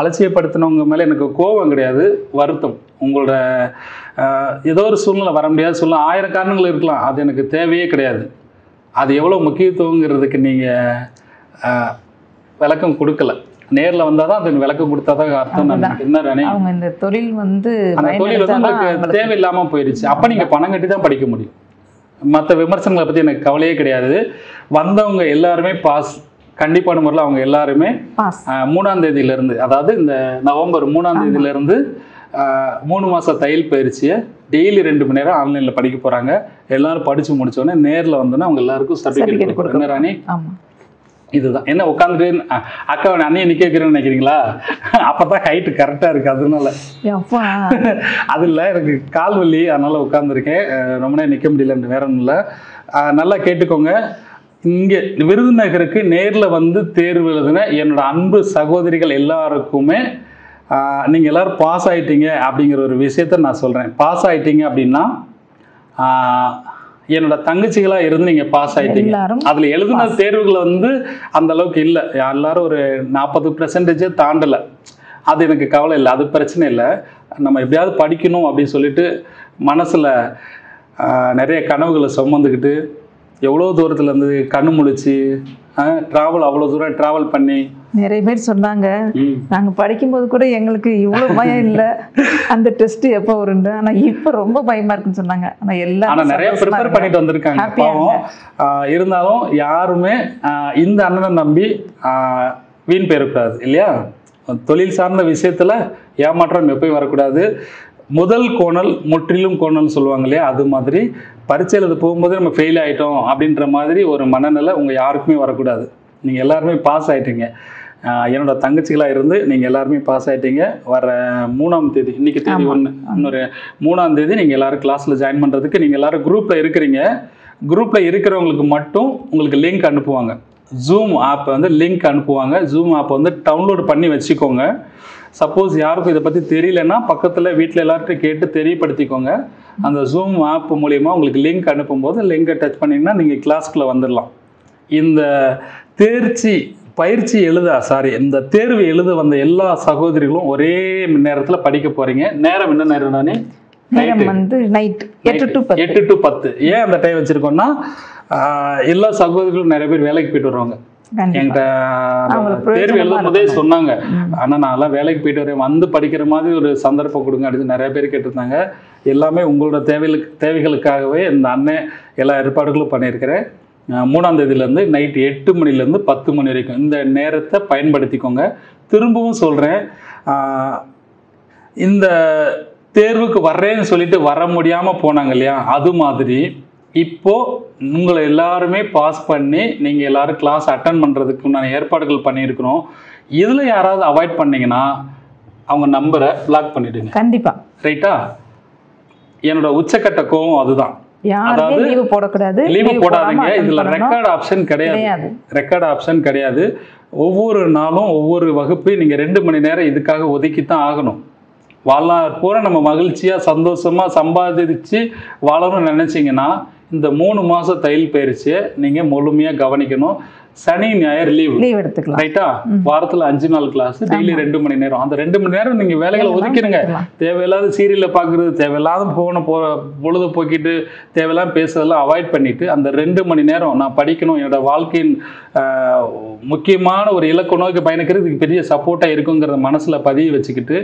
அலட்சியப்படுத்தினவங்க மேலே எனக்கு கோபம் கிடையாது, வருத்தம். உங்களோட ஏதோ ஒரு சூழ்நிலை வர முடியாத சூழ்நிலை, 1000 காரணங்கள் இருக்கலாம், அது எனக்கு தேவையே கிடையாது. அது எவ்வளோ முக்கியத்துவங்கிறதுக்கு நீங்கள் விளக்கம் கொடுக்கல. நேர்ல வந்தாதான் அதுக்கு விளக்கம் கொடுத்தாதான் அர்த்தம். என்ன ராணி, அவங்க இந்த தொழில் வந்து அந்த தொழில் வந்து உங்களுக்கு தேவையில்லாம போயிடுச்சு. அப்ப நீங்க பணம் கட்டி தான் படிக்க முடியும். மற்ற விமர்சனங்களை பத்தி எனக்கு கவலையே கிடையாது. வந்தவங்க எல்லாருமே பாஸ், கண்டிப்பான முறையில் அவங்க எல்லாருமே 3ஆம் தேதியிலிருந்து, அதாவது இந்த நவம்பர் 3ஆம் தேதியிலிருந்து 3 மாச தையல் பயிற்சியை டெய்லி 2 மணி நேரம் ஆன்லைன்ல படிக்க போறாங்க. எல்லாரும் படிச்சு முடிச்சோடனே நேர்ல வந்தோன்னா அவங்க எல்லாருக்கும் சர்டிஃபிகேட் கொடுக்குறேன். ராணி, இதுதான். என்ன உட்காந்துட்டு அக்கா அண்ணியை நிக்க வைக்கிறேன்னு நினைக்கிறீங்களா? அப்பதான் ஹைட்டு கரெக்டா இருக்கு. அதனால அது இல்லை, எனக்கு கால் வலி, அதனால உட்காந்துருக்கேன். ரொம்ப நேரம் நிக்க முடியல, வேற ஒன்றும் இல்லை. நல்லா கேட்டுக்கோங்க. இங்கே விருதுநகருக்கு நேரில் வந்து தேர்வு எழுதின என்னோட அன்பு சகோதரிகள் எல்லாருக்குமே நீங்கள் எல்லோரும் பாஸ் ஆகிட்டீங்க அப்படிங்கிற ஒரு விஷயத்த நான் சொல்கிறேன். பாஸ் ஆகிட்டீங்க அப்படின்னா என்னோட தங்கச்சிகளாக இருந்து நீங்கள் பாஸ் ஆகிட்டீங்க. அதில் எழுதின தேர்வுகளை வந்து அந்த அளவுக்கு இல்லை, எல்லாரும் ஒரு 40% தாண்டலை. அது எனக்கு கவலை இல்லை, அது பிரச்சனை இல்லை. நம்ம எப்படியாவது படிக்கணும் அப்படின்னு சொல்லிட்டு மனசில் நிறைய கனவுகளை சுமந்துக்கிட்டு எவ்வளோ தூரத்துலேருந்து கண்ணு முழிச்சு ட்ராவல், அவ்வளோ தூரம் ட்ராவல் பண்ணி நிறைய பேர் சொன்னாங்க. நாங்கள் படிக்கும்போது கூட எங்களுக்கு இவ்வளோ பயம் இல்லை, அந்த டெஸ்ட் எப்போ வருண்டு. ஆனால் இப்போ ரொம்ப பயமாக இருக்குன்னு சொன்னாங்க. ஆனால் நிறைய ப்ரிப்பேர் பண்ணிட்டு வந்திருக்காங்க. பாவம் இருந்தாலும் யாருமே இந்த அண்ணனை நம்பி வீண் பெறக்கூடாது இல்லையா? தொழில் சார்ந்த விஷயத்தில் ஏமாற்றம் எப்பயும் வரக்கூடாது. முதல் கோணல் முற்றிலும் கோணல் சொல்லுவாங்க இல்லையா? அது மாதிரி பரீட்சை எழுத போகும்போது நம்ம ஃபெயில் ஆகிட்டோம் அப்படின்ற மாதிரி ஒரு மனநிலை உங்கள் யாருக்குமே வரக்கூடாது. நீங்கள் எல்லாருமே பாஸ் ஆகிட்டீங்க. என்னோட தங்கச்சிகளாக இருந்து நீங்கள் எல்லாருமே பாஸ் ஆகிட்டீங்க. வர 3ஆம் தேதி, இன்றைக்கி தேதி 1, இன்னொரு 3ஆம் தேதி நீங்கள் எல்லோரும் கிளாஸில் ஜாயின் பண்ணுறதுக்கு நீங்கள் எல்லோரும் குரூப்பில் இருக்கிறீங்க. குரூப்பில் இருக்கிறவங்களுக்கு மட்டும் உங்களுக்கு லிங்க் அனுப்புவாங்க. ஜூம் ஆப்பை வந்து லிங்க் அனுப்புவாங்க. ஜூம் ஆப்பை வந்து டவுன்லோட் பண்ணி வச்சுக்கோங்க. சப்போஸ் யாருக்கும் இதை பற்றி தெரியலன்னா பக்கத்தில் வீட்டில் எல்லார்ட்டும் கேட்டு தெரியப்படுத்திக்கோங்க. அந்த ஜூம் ஆப் மூலிமா உங்களுக்கு லிங்க் அனுப்பும்போது லிங்கை டச் பண்ணிங்கன்னா நீங்கள் கிளாஸ்க்குள்ளே வந்துடலாம். இந்த பயிற்சி இந்த தேர்வு எழுத வந்த எல்லா சகோதரிகளும் ஒரே நேரத்தில் படிக்க போகிறீங்க. நேரம் என்ன நேரம்? நானே நைட் 8 to 10. ஏன் அந்த டைம் வச்சுருக்கோன்னா எல்லா சகோதரிகளும் நிறைய பேர் வேலைக்கு போயிட்டு வருவாங்க. என்கிட்ட தேர்வு எழுதும் போதே சொன்னாங்க, ஆனால் நான்லாம் வேலைக்கு போயிட்டு வரேன், வந்து படிக்கிற மாதிரி ஒரு சந்தர்ப்பம் கொடுங்க அப்படின்னு நிறைய பேர் கேட்டிருந்தாங்க. எல்லாமே உங்களோட தேவைகளுக்காகவே இந்த அண்ணன் எல்லா ஏற்பாடுகளும் பண்ணியிருக்கிறேன். 3ஆம் தேதியிலேருந்து நைட் 8 மணிலேருந்து 10 மணி வரைக்கும் இந்த நேரத்தை பயன்படுத்திக்கோங்க. திரும்பவும் சொல்கிறேன், இந்த தேர்வுக்கு வர்றேன்னு சொல்லிட்டு வர முடியாமல் போனாங்க இல்லையா? அது மாதிரி இப்போது உங்களை எல்லாருமே பாஸ் பண்ணி நீங்கள் எல்லோரும் கிளாஸ் அட்டன் பண்ணுறதுக்கு நான் ஏற்பாடுகள் பண்ணியிருக்கிறோம். இதில் யாராவது அவாய்ட் பண்ணிங்கன்னா அவங்க நம்பரை பிளாக் பண்ணிவிடுங்க. கண்டிப்பாக. ரைட்டா? என்னோட உச்சக்கட்ட கோவம் அதுதான். அதாவது லீவு போடக்கூடாது, லீவு போடாதீங்க. இதில் ரெக்கார்ட் ஆப்ஷன் கிடையாது. ஒவ்வொரு நாளும் ஒவ்வொரு வகுப்பு நீங்கள் 2 மணி நேரம் இதுக்காக ஒதுக்கித்தான் ஆகணும். வாழ்நாள் பூரா நம்ம மகிழ்ச்சியாக சந்தோஷமாக சம்பாதிச்சு வாழணும்னு நினச்சிங்கன்னா இந்த 3 மாத தையல் பயிற்சியை நீங்கள் முழுமையாக கவனிக்கணும். சனி ஞாயிறு லீவ் எடுத்துக்கலாம். ரைட்டா? வாரத்தில் 5 நாள் கிளாஸ், டெய்லி 2 மணி நேரம். அந்த 2 மணி நேரம் நீங்கள் வேலைகளை ஒதுக்கிடுங்க. தேவையில்லாத சீரியலில் பார்க்குறது, தேவையில்லாத பொழுது போக்கிட்டு தேவையில்லாம பேசுறதெல்லாம் அவாய்ட் பண்ணிவிட்டு அந்த 2 மணி நேரம் நான் படிக்கணும், என்னோட வாழ்க்கையின் முக்கியமான ஒரு இலக்கு நோக்கி பயணிக்கிறதுக்கு பெரிய சப்போர்ட்டாக இருக்குங்கிறத மனசில் பதிய வச்சுக்கிட்டு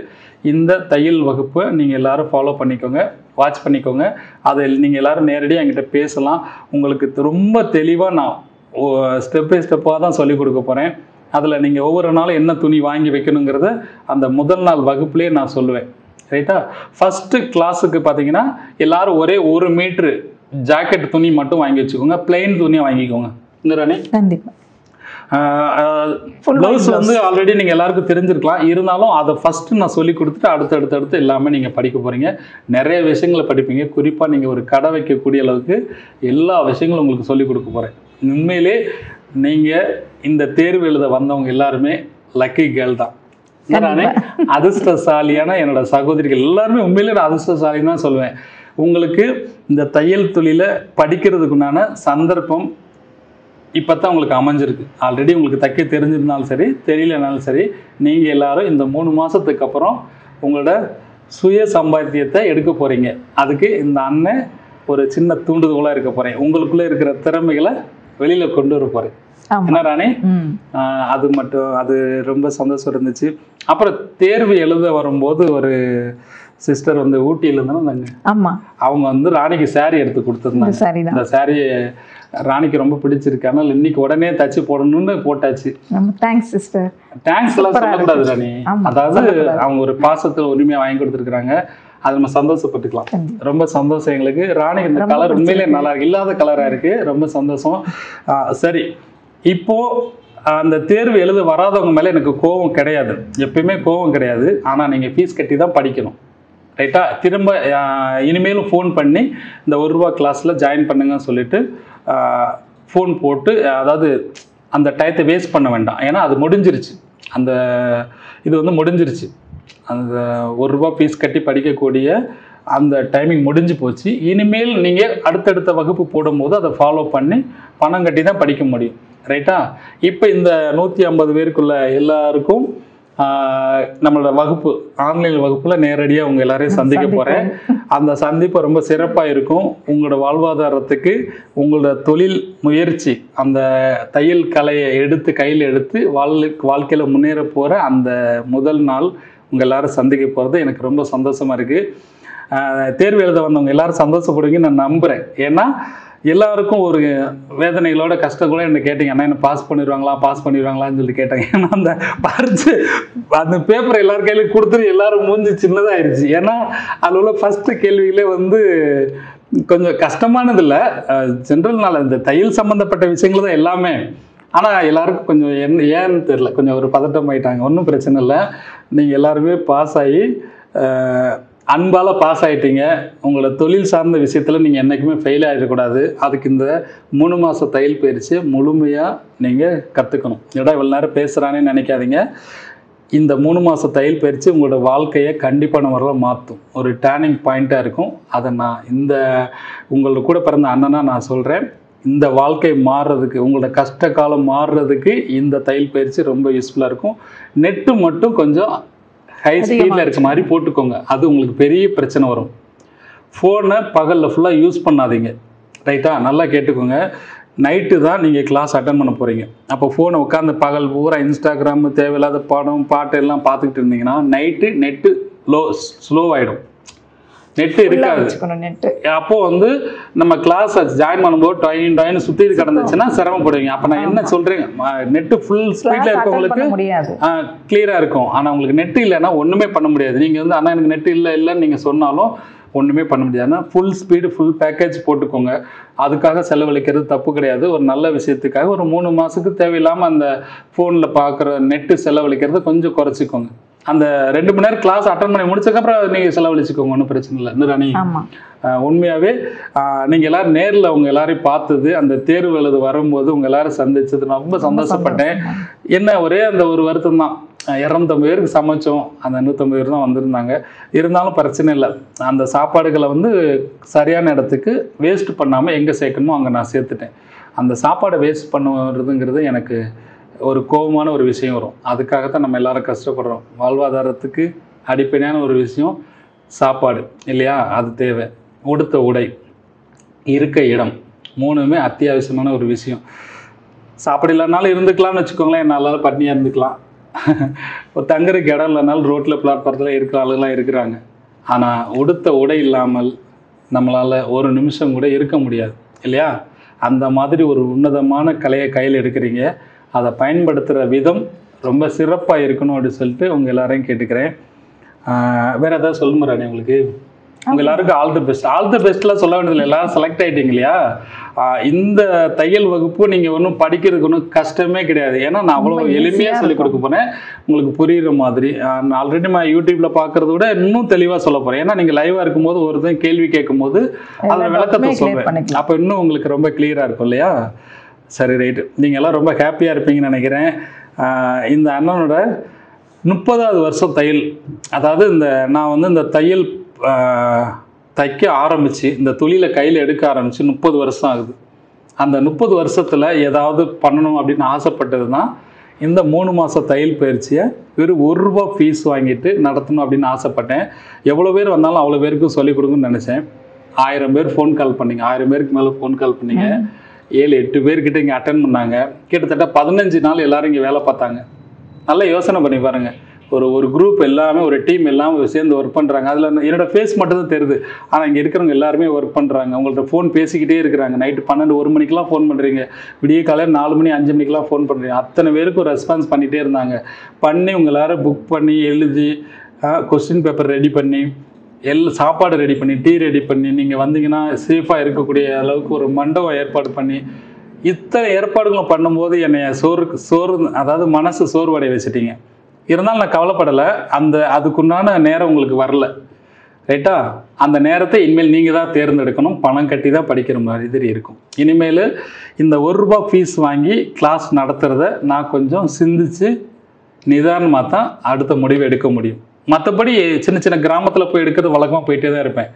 இந்த தையல் வகுப்பை நீங்கள் எல்லோரும் ஃபாலோ பண்ணிக்கோங்க, வாட்ச் பண்ணிக்கோங்க. அதை நீங்கள் எல்லோரும் நேரடியாக என்கிட்ட பேசலாம். உங்களுக்கு ரொம்ப தெளிவாக நான் ஸ்டெப் பை ஸ்டெப்பாக தான் சொல்லிக் கொடுக்க போகிறேன். அதில் நீங்கள் ஒவ்வொரு நாளும் என்ன துணி வாங்கி வைக்கணுங்கிறத அந்த முதல் நாள் வகுப்புலேயே நான் சொல்லுவேன். ரைட்டா? ஃபஸ்ட்டு கிளாஸுக்கு பார்த்தீங்கன்னா எல்லோரும் ஒரே 1 மீட்ரு ஜாக்கெட் துணி மட்டும் வாங்கி வச்சுக்கோங்க. பிளெயின் துணியாக வாங்கிக்கோங்க. இந்த ராணி, கண்டிப்பாக ப்ளவுஸ் வந்து ஆல்ரெடி நீங்கள் எல்லாருக்கும் தெரிஞ்சிருக்கலாம். இருந்தாலும் அதை ஃபஸ்ட்டு நான் சொல்லி கொடுத்துட்டு அடுத்தடுத்து எல்லாமே நீங்கள் படிக்க போகிறீங்க. நிறைய விஷயங்களை படிப்பீங்க. குறிப்பாக நீங்கள் ஒரு கடை வைக்கக்கூடிய அளவுக்கு எல்லா விஷயங்களும் உங்களுக்கு சொல்லிக் கொடுக்க போகிறேன். உண்மையிலே நீங்கள் இந்த தேர்வு எழுத வந்தவங்க எல்லாருமே லக்கி கேர்ள் தான். நானே அதிர்ஷ்டசாலியான என்னோட சகோதரிகள் எல்லாருமே உண்மையிலே நான் அதிர்ஷ்டசாலின்னு தான் சொல்லுவேன். உங்களுக்கு இந்த தையல் தொழிலை படிக்கிறதுக்குண்டான சந்தர்ப்பம் இப்போ தான் உங்களுக்கு அமைஞ்சிருக்கு. ஆல்ரெடி உங்களுக்கு தைக்க தெரிஞ்சிருந்தாலும் சரி, தெரியலனாலும் சரி, நீங்கள் எல்லாரும் இந்த 3 மாதத்துக்கு அப்புறம் உங்களோட சுய சம்பாத்தியத்தை எடுக்க போகிறீங்க. அதுக்கு இந்த அண்ணன் ஒரு சின்ன தூண்டுதலாக இருக்க போகிறேன். உங்களுக்குள்ளே இருக்கிற திறமைகளை வெளியில் கொண்டு வர போகிறேன். என்ன ராணி? அது மட்டும் அது ரொம்ப சந்தோஷம் இருந்துச்சு. அப்புறம் தேர்வு எழுத வரும்போது ஒரு சிஸ்டர் வந்து ஊட்டியில இருந்தாங்க. அவங்க வந்து ராணிக்கு சாரி எடுத்து கொடுத்துருந்தாங்க. இந்த சாரி ராணிக்கு ரொம்ப பிடிச்சிருக்கு, அதனால இன்னைக்கு உடனே தச்சு போடணும்னு போட்டாச்சு. Thanks sister. தேங்க்ஸ் எல்லாம் சொல்லக்கூடாது ராணி. அதாவது அவங்க ஒரு பாசத்துல உரிமையா வாங்கி கொடுத்துருக்காங்க, அது நம்ம சந்தோஷப்பட்டுக்கலாம். ரொம்ப சந்தோஷம் எங்களுக்கு. ராணிக்கு இந்த கலர் உண்மையிலே நல்லா இருக்கு, இல்லாத கலரா இருக்கு, ரொம்ப சந்தோஷம். சரி, இப்போ அந்த தேர்வு எழுத வராதவங்க மேலே எனக்கு கோபம் கிடையாது, எப்பயுமே கோபம் கிடையாது. ஆனால் நீங்கள் ஃபீஸ் கட்டி தான் படிக்கணும், ரைட்டா? திரும்ப இனிமேலும் ஃபோன் பண்ணி இந்த ₹1 கிளாஸில் ஜாயின் பண்ணுங்கன்னு சொல்லிட்டு ஃபோன் போட்டு, அதாவது அந்த டயத்தை வேஸ்ட் பண்ண வேண்டாம். ஏன்னா அது முடிஞ்சிருச்சு, அந்த இது வந்து முடிஞ்சிருச்சு. அந்த ₹1 ஃபீஸ் கட்டி படிக்கக்கூடிய அந்த டைமிங் முடிஞ்சு போச்சு. இனிமேல் நீங்கள் அடுத்தடுத்த வகுப்பு போடும்போது அதை ஃபாலோ பண்ணி பணம் கட்டி தான் படிக்க முடியும், ரைட்டா? இப்போ இந்த 150 பேருக்குள்ள எல்லாருக்கும் நம்மளோட வகுப்பு, ஆன்லைன் வகுப்பில் நேரடியாக உங்கள் எல்லாரையும் சந்திக்க போகிறேன். அந்த சந்திப்பு ரொம்ப சிறப்பாக இருக்கும். உங்களோட வாழ்வாதாரத்துக்கு, உங்களோட தொழில் முயற்சி, அந்த தையல் கலையை எடுத்து கையில் எடுத்து வாழ்க்கையில் முன்னேற போகிற அந்த முதல் நாள் உங்கள் எல்லாரும் சந்திக்க போகிறது எனக்கு ரொம்ப சந்தோஷமாக இருக்குது. தேர்வு எழுத வந்தவங்க எல்லாரும் சந்தோஷப்படுவீங்கன்னு நான் நம்புகிறேன். ஏன்னா எல்லாருக்கும் ஒரு வேதனைகளோட கஷ்டம் கூட என்ன கேட்டீங்க, அண்ணா என்ன பாஸ் பண்ணிடுவாங்களான்னு சொல்லி கேட்டாங்க. ஏன்னா அந்த பரிச்சு அந்த பேப்பரை எல்லார் கையிலையும் கொடுத்துட்டு எல்லாரும் மூஞ்சி சின்னதாகிடுச்சு. ஏன்னா அதில் உள்ள ஃபஸ்ட்டு கேள்விகளே வந்து கொஞ்சம் கஷ்டமானது இல்லை, ஜென்ரல்னால இந்த தையல் சம்மந்தப்பட்ட விஷயங்கள் தான் எல்லாமே. ஆனால் எல்லாருக்கும் கொஞ்சம் ஏன்னு தெரியல, கொஞ்சம் ஒரு பதட்டம் ஆகிட்டாங்க. ஒன்றும் பிரச்சனை இல்லை, நீங்கள் எல்லாருமே பாஸ் ஆகி அன்பால் பாஸ் ஆகிட்டீங்க. உங்களோட தொழில் சார்ந்த விஷயத்தில் நீங்கள் என்றைக்குமே ஃபெயில் ஆகிடக்கூடாது. அதுக்கு இந்த 3 மாத தையல் பயிற்சியை முழுமையாக நீங்கள் கற்றுக்கணும். இவ்வளோ நேரம் பேசுகிறானே நினைக்காதீங்க. இந்த 3 மாத தையல் பயிற்சி உங்களோட வாழ்க்கையை கண்டிப்பான முறையில் மாற்றும், ஒரு டேர்னிங் பாயிண்ட்டாக இருக்கும். அதை நான் உங்களோட கூட பிறந்த அண்ணனாக நான் சொல்கிறேன். இந்த வாழ்க்கை மாறுறதுக்கு, உங்களோட கஷ்ட காலம் மாறுறதுக்கு இந்த தையல் பயிற்சி ரொம்ப யூஸ்ஃபுல்லாக இருக்கும். நெட்டு மட்டும் கொஞ்சம் ஹை ஸ்பீடில் இருக்க மாதிரி போட்டுக்கோங்க, அது உங்களுக்கு பெரிய பிரச்சனை வரும். ஃபோனை பகலில் ஃபுல்லாக யூஸ் பண்ணாதீங்க, ரைட்டா? நல்லா கேட்டுக்கோங்க. நைட்டு தான் நீங்கள் கிளாஸ் அட்டன் பண்ண போகிறீங்க. அப்போ ஃபோனை உட்காந்து பகல் பூரா இன்ஸ்டாகிராமு, தேவையில்லாத பாட்டு எல்லாம் பார்த்துக்கிட்டு இருந்தீங்கன்னா நைட்டு நெட்டு ஸ்லோவாகிடும், நெட்டு இருக்காது. அப்போ வந்து நம்ம கிளாஸ் ஜாயின் பண்ணும்போது டாயின் சுற்றிட்டு கிடந்துச்சுன்னா சிரமப்படுவீங்க. அப்போ நான் என்ன சொல்கிறேன், நெட்டு ஃபுல் ஸ்பீடில் இருக்கவங்களுக்கு கிளியராக இருக்கும். ஆனால் உங்களுக்கு நெட்டு இல்லைன்னா ஒன்றுமே பண்ண முடியாது. நீங்கள் வந்து ஆனால் எனக்கு நெட்டு இல்லைன்னு நீங்கள் சொன்னாலும் ஒன்றுமே பண்ண முடியாது. ஆனால் ஃபுல் ஸ்பீடு ஃபுல் பேக்கேஜ் போட்டுக்கோங்க. அதுக்காக செலவழிக்கிறது தப்பு கிடையாது. ஒரு நல்ல விஷயத்துக்காக ஒரு 3 மாதத்துக்கு தேவையில்லாமல் அந்த ஃபோனில் பார்க்குற நெட்டு செலவழிக்கிறத கொஞ்சம் குறைச்சிக்கோங்க. அந்த 2 மணி நேரம் கிளாஸ் அட்டன் பண்ணி முடிச்சக்கப்புறம் நீங்கள் செலவழிச்சுக்கோங்க, ஒன்றும் பிரச்சனை இல்லை. இந்த ராணி உண்மையாகவே நீங்கள் எல்லோரும் நேரில் உங்கள் எல்லாரையும் பார்த்தது, அந்த தேர்வு எழுத வரும்போது உங்கள் எல்லாரும் சந்திச்சது நான் ரொம்ப சந்தோஷப்பட்டேன். என்ன ஒரே அந்த ஒரு வருத்தம் தான், 250 பேருக்கு சமைச்சோம், அந்த 150 பேர் தான் வந்திருந்தாங்க. இருந்தாலும் பிரச்சனை இல்லை. அந்த சாப்பாடுகளை வந்து சரியான இடத்துக்கு வேஸ்ட் பண்ணாமல் எங்கே சேர்க்கணுமோ அங்கே நான் சேர்த்துட்டேன். அந்த சாப்பாடை வேஸ்ட் பண்ணுறதுங்கிறது எனக்கு ஒரு கோபமான ஒரு விஷயம் வரும். அதுக்காகத்தான் நம்ம எல்லாரும் கஷ்டப்படுறோம். வாழ்வாதாரத்துக்கு அடிப்படையான ஒரு விஷயம் சாப்பாடு இல்லையா? அது தேவை. உடுத்த உடை, இருக்க இடம், 3மே அத்தியாவசியமான ஒரு விஷயம். சாப்பாடு இல்லைனாலும் இருந்துக்கலாம்னு வச்சுக்கோங்களேன், என்னால் பட்னியாக இருந்துக்கலாம். ஒரு தங்குறதுக்கு இடம் இல்லைனாலும் ரோட்டில் பிளாட்ஃபாரத்தில் இருக்கிற ஆளுலாம் இருக்கிறாங்க. ஆனால் உடுத்த உடை இல்லாமல் நம்மளால் ஒரு நிமிஷம் கூட இருக்க முடியாது இல்லையா? அந்த மாதிரி ஒரு உன்னதமான கலையை கையில் எடுக்கிறீங்க. அதை பயன்படுத்துகிற விதம் ரொம்ப சிறப்பாக இருக்கணும் அப்படின்னு சொல்லிட்டு உங்கள் எல்லாரையும் கேட்டுக்கிறேன். வேறு ஏதாவது சொல்லுங்க ராணி உங்களுக்கு? உங்கள் எல்லாருக்கும் all the best. All the பெஸ்ட்லாம் சொல்ல வேண்டியதில்லை, எல்லாரும் செலக்ட் ஆகிட்டீங்க இல்லையா? இந்த தையல் வகுப்பு நீங்கள் ஒன்றும் படிக்கிறதுக்கு ஒன்றும் கஷ்டமே கிடையாது. ஏன்னா நான் அவ்வளோ எளிமையாக சொல்லிக் கொடுக்க போகிறேன், உங்களுக்கு புரிகிற மாதிரி. ஆல்ரெடி நான் யூடியூப்பில் பார்க்குறத விட இன்னும் தெளிவாக சொல்ல போகிறேன். ஏன்னா நீங்கள் லைவாக இருக்கும்போது ஒருத்தன் கேள்வி கேட்கும் போது அதில் விளக்கத்தை சொல்வேன், அப்போ இன்னும் உங்களுக்கு ரொம்ப கிளியராக இருக்கும் இல்லையா? சரி, ரைட்டு. நீங்கள் எல்லாம் ரொம்ப ஹாப்பியாக இருப்பீங்கன்னு நினைக்கிறேன். இந்த அண்ணனோட 30வது வருஷம் தையல், அதாவது நான் வந்து இந்த தையல் தைக்க ஆரம்பித்து இந்த தொழிலை கையில் எடுக்க ஆரம்பித்து 30 வருஷம் ஆகுது. அந்த 30 வருஷத்தில் ஏதாவது பண்ணணும் அப்படின்னு ஆசைப்பட்டது தான் இந்த 3 மாத தையல் பயிற்சியை வெறும் ₹1 ஃபீஸ் வாங்கிட்டு நடத்தணும் அப்படின்னு ஆசைப்பட்டேன். எவ்வளோ பேர் வந்தாலும் அவ்வளோ பேருக்கும் சொல்லிக் கொடுங்கன்னு நினச்சேன். 1000 பேர் ஃபோன் கால் பண்ணிங்க, 1000 பேருக்கு மேலே ஃபோன் கால் பண்ணிங்க. 7-8 பேர்கிட்ட இங்கே அட்டென்ட் பண்ணாங்க. கிட்டத்தட்ட 15 நாள் எல்லாரும் இங்கே வேலை பார்த்தாங்க. நல்லா யோசனை பண்ணி பாருங்கள். ஒரு குரூப் எல்லாமே, ஒரு டீம் எல்லாம் சேர்ந்து ஒர்க் பண்ணுறாங்க. அதில் என்னோடய ஃபேஸ் மட்டும் தான் தெரியுது, ஆனால் இங்கே இருக்கிறவங்க எல்லாருமே ஒர்க் பண்ணுறாங்க. உங்கள்கிட்ட ஃபோன் பேசிக்கிட்டே இருக்கிறாங்க. நைட்டு 12-1 மணிக்கெலாம் ஃபோன் பண்ணுறீங்க, விடிய காலையில் 4 மணி 5 மணிக்கெலாம் ஃபோன் பண்ணுறீங்க. அத்தனை பேருக்கும் ரெஸ்பான்ஸ் பண்ணிகிட்டே இருந்தாங்க. பண்ணி உங்கள் எல்லாரும் புக் பண்ணி எழுதி கொஸ்டின் பேப்பர் ரெடி பண்ணி சாப்பாடு ரெடி பண்ணி டீ ரெடி பண்ணி நீங்கள் வந்தீங்கன்னா சேஃபாக இருக்கக்கூடிய அளவுக்கு ஒரு மண்டபம் ஏற்பாடு பண்ணி இத்தனை ஏற்பாடுகளும் பண்ணும்போது என்னை அதாவது மனசு சோர்வடைய வச்சுட்டீங்க. இருந்தாலும் நான் கவலைப்படலை. அதுக்குண்டான நேரம் உங்களுக்கு வரல, ரைட்டா? அந்த நேரத்தை இனிமேல் நீங்கள் தான் தேர்ந்தெடுக்கணும். பணம் கட்டி தான் படிக்கிற மாதிரி இருக்கும். இனிமேல் இந்த ₹1 ஃபீஸ் வாங்கி கிளாஸ் நடத்துகிறத நான் கொஞ்சம் சிந்திச்சு நிதானமாக தான் அடுத்த முடிவு எடுக்க முடியும். மற்றபடி சின்ன சின்ன கிராமத்தில் போய் எடுக்கிறது வழக்கமாக போயிட்டே தான் இருப்பேன்.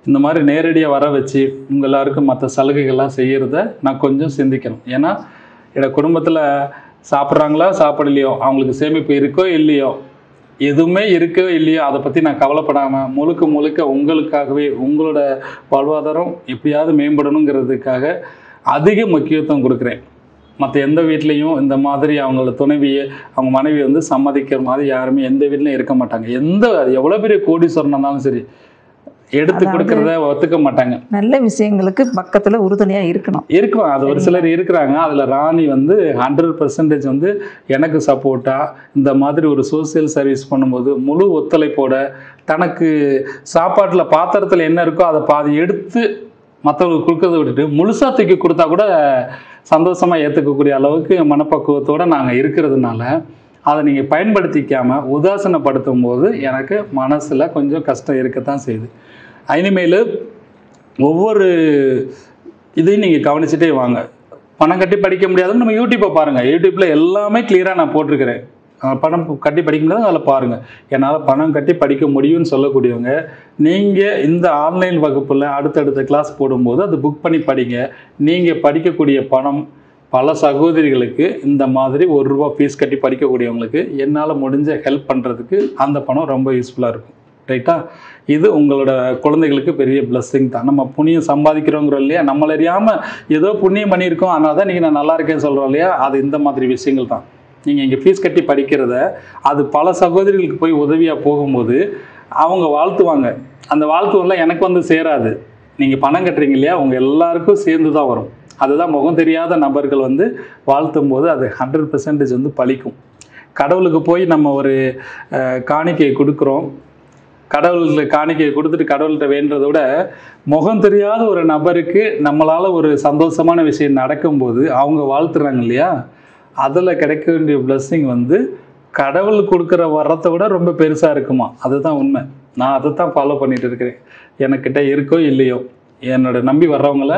இந்த மாதிரி நேரடியாக வர வச்சு உங்கள் எல்லாருக்கும் மற்ற சலுகைகள்லாம் செய்கிறத நான் கொஞ்சம் சிந்திக்கணும். ஏன்னா என்னோடய குடும்பத்தில் சாப்பிட்றாங்களா சாப்பிடலையோ, அவங்களுக்கு சேமிப்பு இருக்கோ இல்லையோ, எதுவுமே இருக்கோ இல்லையோ, அதை பற்றி நான் கவலைப்படாமல் முழுக்க உங்களுக்காகவே உங்களோட வாழ்வாதாரம் எப்படியாவது மேம்படணுங்கிறதுக்காக அதிக முக்கியத்துவம் கொடுக்குறேன். மற்ற எந்த வீட்லேயும் இந்த மாதிரி அவங்களோட துணைவியை, அவங்க மனைவி வந்து சம்மதிக்கிற மாதிரி யாருமே எந்த வீட்லையும் இருக்க மாட்டாங்க. எவ்வளோ பெரிய கோடீஸ்வரனாக இருந்தாலும் சரி எடுத்து கொடுக்கறத ஒத்துக்க மாட்டாங்க. நல்ல விஷயங்களுக்கு பக்கத்தில் உறுதுணையாக இருக்கணும். அது ஒரு சிலர் இருக்கிறாங்க. அதில் ராணி வந்து 100% வந்து எனக்கு சப்போர்ட்டாக இந்த மாதிரி ஒரு சோசியல் சர்வீஸ் பண்ணும்போது முழு ஒத்துழைப்போட தனக்கு சாப்பாட்டில் பாத்திரத்தில் என்ன இருக்கோ அதை பாதி எடுத்து மற்றவங்களுக்கு கொடுக்கறத விட்டுட்டு முழுசாக தூக்கி கொடுத்தா கூட சந்தோஷமாக ஏற்றுக்கக்கூடிய அளவுக்கு மனப்பக்குவத்தோடு நாங்கள் இருக்கிறதுனால அதை நீங்கள் பயன்படுத்திக்காமல் உதாசீனப்படுத்தும் போது எனக்கு மனசில் கொஞ்சம் கஷ்டம் இருக்கத்தான் செய்யுது. இனிமேல் ஒவ்வொரு இதையும் நீங்கள் கவனிச்சுட்டே வாங்க. பணம் கட்டி படிக்க முடியாதுன்னு நம்ம யூடியூப்பை பாருங்கள். யூடியூப்பில் எல்லாமே கிளியராக நான் போட்டிருக்கிறேன். பணம் கட்டி படிக்க முடியாது அதில் பாருங்கள். என்னால் பணம் கட்டி படிக்க முடியும்னு சொல்லக்கூடியவங்க நீங்கள் இந்த ஆன்லைன் வகுப்பில் அடுத்தடுத்த கிளாஸ் போடும்போது அதை புக் பண்ணி படிங்க. நீங்கள் படிக்கக்கூடிய பணம் பல சகோதரிகளுக்கு இந்த மாதிரி ₹1 ஃபீஸ் கட்டி படிக்கக்கூடியவங்களுக்கு என்னால் முடிஞ்ச ஹெல்ப் பண்ணுறதுக்கு அந்த பணம் ரொம்ப யூஸ்ஃபுல்லாக இருக்கும், ரைட்டா? இது உங்களோட குழந்தைகளுக்கு பெரிய பிளஸ்ஸிங் தான். நம்ம புண்ணியம் சம்பாதிக்கிறோங்கிறோம் இல்லையா, நம்மள அறியாமல் ஏதோ புண்ணியம் பண்ணியிருக்கோம், அதனால தான் நீங்கள் நான் நல்லா இருக்கேன்னு சொல்கிறோம் இல்லையா, அது இந்த மாதிரி விஷயங்கள் தான். நீங்கள் இங்கே ஃபீஸ் கட்டி படிக்கிறத அது பல சகோதரிகளுக்கு போய் உதவியாக போகும்போது அவங்க வாழ்த்துவாங்க. அந்த வாழ்த்துவெல்லாம் எனக்கு வந்து சேராது. நீங்கள் பணம் கட்டுறீங்க இல்லையா, உங்கள் எல்லாருக்கும் சேர்ந்து தான் வரும். அதுதான் முகம் தெரியாத நபர்கள் வந்து வாழ்த்தும் போது அது 100% வந்து பலிக்கும். கடவுளுக்கு போய் நம்ம ஒரு காணிக்கையை கொடுக்குறோம், கடவுளுக்கு காணிக்கையை கொடுத்துட்டு கடவுள்கிட்ட வேண்டதை விட முகம் தெரியாத ஒரு நபருக்கு நம்மளால் ஒரு சந்தோஷமான விஷயம் நடக்கும்போது அவங்க வாழ்த்துறாங்க இல்லையா, அதில் கிடைக்க வேண்டிய பிளஸ்ஸிங் வந்து கடவுள் கொடுக்குற வரத்தை விட ரொம்ப பெருசாக இருக்குமா. அதுதான் உண்மை. நான் அதை தான் ஃபாலோ பண்ணிகிட்டு இருக்கிறேன். எனக்கிட்ட இருக்கோ இல்லையோ, என்னோட நம்பி வர்றவங்கள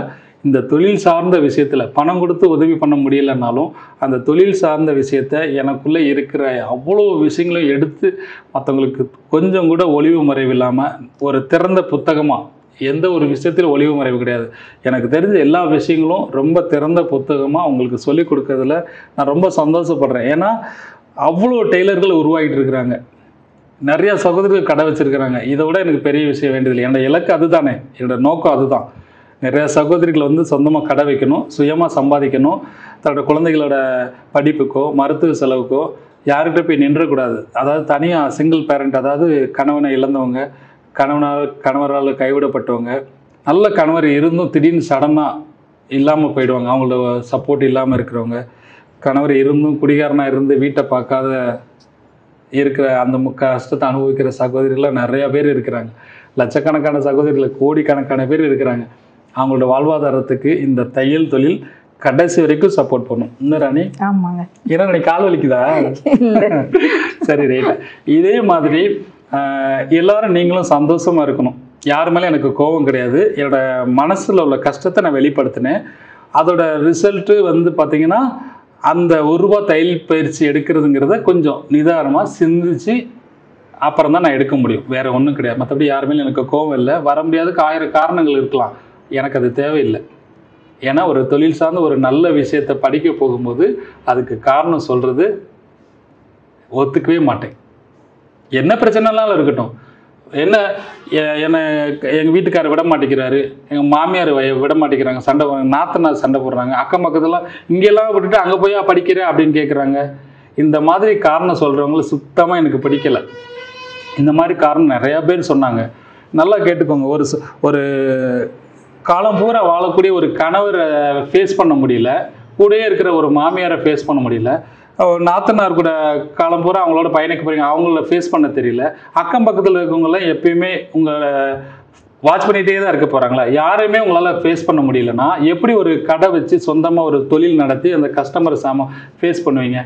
இந்த தொழில் சார்ந்த விஷயத்தில் பணம் கொடுத்து உதவி பண்ண முடியலைன்னாலும் அந்த தொழில் சார்ந்த விஷயத்தை எனக்குள்ளே இருக்கிற அவ்வளோ விஷயங்களையும் எடுத்து மற்றவங்களுக்கு கொஞ்சம் கூட ஒளிவு மறைவு இல்லாமல் ஒரு திறந்த புத்தகமாக, எந்த ஒரு விஷயத்தில் ஒளிவு மறைவு கிடையாது, எனக்கு தெரிஞ்ச எல்லா விஷயங்களும் ரொம்ப திறந்த புத்தகமாக உங்களுக்கு சொல்லிக் கொடுக்கறதுல நான் ரொம்ப சந்தோஷப்படுறேன். ஏன்னா அவ்வளோ டெய்லர்கள் உருவாகிட்டு இருக்கிறாங்க, நிறையா சகோதரிகள் கடை வச்சுருக்கிறாங்க. இதை விட எனக்கு பெரிய விஷயம் வேண்டியதில்லை. என்னோட இலக்கு அதுதானே, என்னோடய நோக்கம் அதுதான். நிறையா சகோதரிகள் வந்து சொந்தமாக கடை வைக்கணும், சுயமாக சம்பாதிக்கணும், தன்னோட குழந்தைகளோட படிப்புக்கோ மருத்துவ செலவுக்கோ யாருக்கிட்ட போய் நின்றக்கூடாது. அதாவது தனியாக சிங்கிள் பேரண்ட், அதாவது கணவனை இழந்தவங்க, கணவரால் கைவிடப்பட்டவங்க, நல்ல கணவர் இருந்தும் திடீர்னு சடனாக இல்லாமல் போயிடுவாங்க, அவங்களோட சப்போர்ட் இல்லாமல் இருக்கிறவங்க, கணவர் இருந்தும் குடிகாரனாக இருந்து வீட்டை பார்க்காத இருக்கிற அந்த கஷ்டத்தை அனுபவிக்கிற சகோதரிகள்லாம் நிறையா பேர் இருக்கிறாங்க. லட்சக்கணக்கான சகோதரிகள், கோடிக்கணக்கான பேர் இருக்கிறாங்க. அவங்களோட வாழ்வாதாரத்துக்கு இந்த தையல் தொழில் கடைசி வரைக்கும் சப்போர்ட் பண்ணும். இன்னும் ராணி? ஆமாங்க. ஏன்னா நீ கால் வலிக்குதா? சரி, ரைட்டா. இதே மாதிரி எல்லாரும் நீங்களும் சந்தோஷமாக இருக்கணும். யார் மேலே எனக்கு கோபம் கிடையாது. என்னோட மனசில் உள்ள கஷ்டத்தை நான் வெளிப்படுத்தினேன். அதோட ரிசல்ட்டு வந்து பார்த்திங்கன்னா அந்த ₹1 தையல் பயிற்சி எடுக்கிறதுங்கிறத கொஞ்சம் நிதானமாக சிந்திச்சு அப்புறம் தான் நான் எடுக்க முடியும். வேறு ஒன்றும் கிடையாது. மற்றபடி யார் மேலே எனக்கு கோபம் இல்லை. வர முடியாதுக்கு 1000 காரணங்கள் இருக்கலாம். எனக்கு அது தேவையில்லை. ஏன்னா ஒரு தொழில் சார்ந்த ஒரு நல்ல விஷயத்தை படிக்க போகும்போது அதுக்கு காரணம் சொல்கிறது ஒத்துக்கவே மாட்டேன். என்ன பிரச்சனைனாலும் இருக்கட்டும், என்ன என்னை எங்கள் வீட்டுக்காரர் விட மாட்டேங்கிறாரு, எங்கள் மாமியார் விட மாட்டேங்கிறாங்க, சண்டை நாத்தனார் சண்டை போடுறாங்க, அக்கம் பக்கத்துலாம் இங்கெல்லாம் விட்டுட்டு அங்கே போய் படிக்கிறேன் அப்படின்னு கேட்குறாங்க. இந்த மாதிரி காரணம் சொல்கிறவங்கள சுத்தமாக எனக்கு பிடிக்கலை. இந்த மாதிரி காரணம் நிறையா பேர் சொன்னாங்க. நல்லா கேட்டுக்கோங்க. ஒரு காலம் பூரா வாழக்கூடிய ஒரு கணவரை ஃபேஸ் பண்ண முடியல, கூடயே இருக்கிற ஒரு மாமியாரை ஃபேஸ் பண்ண முடியல, நாத்தனார் கூட காலம் பூரா அவங்களோட பயணிக்க போகிறீங்க, அவங்கள ஃபேஸ் பண்ண தெரியல, அக்கம் பக்கத்தில் இருக்கவங்களாம் எப்பயுமே உங்களை வாட்ச் பண்ணிகிட்டே தான் இருக்க போகிறாங்களா, யாரையுமே உங்களால் ஃபேஸ் பண்ண முடியலன்னா எப்படி ஒரு கடை வச்சு சொந்தமாக ஒரு தொழில் நடத்தி அந்த கஸ்டமரை ஃபேஸ் பண்ணுவீங்க?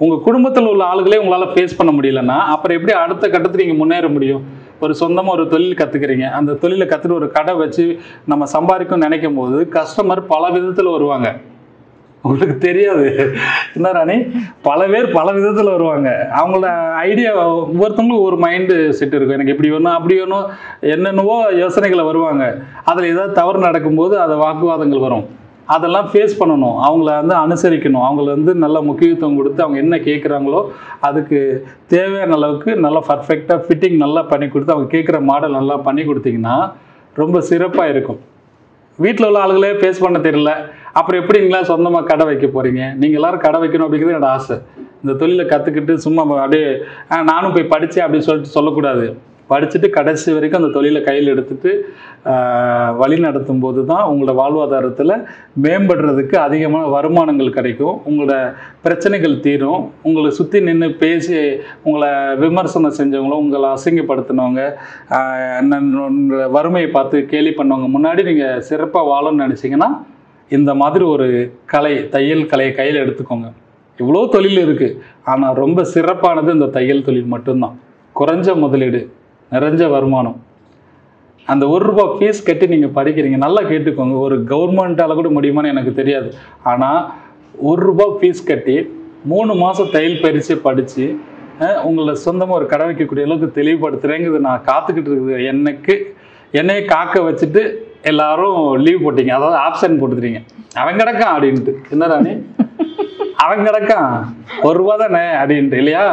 உங்கள் குடும்பத்தில் உள்ள ஆளுகளே உங்களால் ஃபேஸ் பண்ண முடியலன்னா அப்புறம் எப்படி அடுத்த கட்டத்தில் நீங்கள் முன்னேற முடியும்? ஒரு சொந்தமாக ஒரு தொழில் கற்றுக்கிறீங்க, அந்த தொழிலை கற்றுட்டு ஒரு கடை வச்சு நம்ம சம்பாதிக்கணும்னு நினைக்கும் போது கஸ்டமர் பல விதத்தில் வருவாங்க. உங்களுக்கு தெரியாது என்ன ராணி, பல பேர் பல விதத்தில் வருவாங்க. அவங்களோட ஐடியா ஒவ்வொருத்தவங்களும் ஒரு மைண்டு செட் இருக்கும். எனக்கு இப்படி வேணும் அப்படி வேணும் என்னென்னவோ யோசனைகளை வருவாங்க. அதில் ஏதாவது தவறு நடக்கும்போது அது வாக்குவாதங்கள் வரும். அதெல்லாம் ஃபேஸ் பண்ணணும், அவங்கள அனுசரிக்கணும், அவங்கள நல்ல முக்கியத்துவம் கொடுத்து அவங்க என்ன கேட்குறாங்களோ அதுக்கு தேவையான அளவுக்கு நல்லா பர்ஃபெக்டாக ஃபிட்டிங் நல்லா பண்ணி கொடுத்து அவங்க கேட்குற மாடல் நல்லா பண்ணி கொடுத்தீங்கன்னா ரொம்ப சிறப்பாக இருக்கும். வீட்டில் உள்ள ஆளுகளே ஃபேஸ் பண்ண தெரியல, அப்புறம் எப்படி நீங்களா சொந்தமாக கடை வைக்க போகிறீங்க? நீங்கள் எல்லோரும் கடை வைக்கணும் அப்படிங்கிறது என்னோடய ஆசை. இந்த தொழிலை கற்றுக்கிட்டு சும்மா அப்படியே நானும் போய் படித்தேன் அப்படின்னு சொல்லிட்டு சொல்லக்கூடாது. படிச்சுட்டு கடைசி வரைக்கும் அந்த தொழிலை கையில் எடுத்துகிட்டு வழி நடத்தும் போது தான் உங்களோட வாழ்வாதாரத்தில் மேம்படுறதுக்கு அதிகமான வருமானங்கள் கிடைக்கும், உங்களோட பிரச்சனைகள் தீரும். உங்களை சுற்றி நின்று பேசி உங்களை விமர்சனம் செஞ்சவங்களும் உங்களை அசிங்கப்படுத்தினவங்க வறுமையை பார்த்து கேலி பண்ணவங்க முன்னாடி நீங்கள் சிறப்பாக வாழணும்னு நினச்சிங்கன்னா இந்த மாதிரி ஒரு கலை, தையல் கலையை கையில் எடுத்துக்கோங்க. இவ்வளோ தொழில் இருக்குது, ஆனால் ரொம்ப சிறப்பானது இந்த தையல் தொழில் மட்டும்தான். குறைஞ்ச முதலீடு, நிறைஞ்ச வருமானம். அந்த ₹1 ஃபீஸ் கட்டி நீங்கள் படிக்கிறீங்க, நல்லா கேட்டுக்கோங்க. ஒரு கவர்மெண்ட்டால் கூட முடியுமான்னு எனக்கு தெரியாது, ஆனால் ₹1 ஃபீஸ் கட்டி 3 மாதம் தையல் பயிற்சி படித்து உங்களை சொந்தமாக ஒரு கடை வைக்கக்கூடிய அளவுக்கு தெளிவுபடுத்துகிறேங்கிறது நான் காத்துக்கிட்டு இருக்குது. என்னையே காக்க வச்சுட்டு எல்லாரும் லீவ் போட்டிங்க, அதாவது ஆப்ஷன் போட்டுக்கிறீங்க. அவன் கிடக்கான் அப்படின்ட்டு, என்ன ராணி அவன் கிடக்கான் ₹1 தானே அப்படின்ட்டு இல்லையா?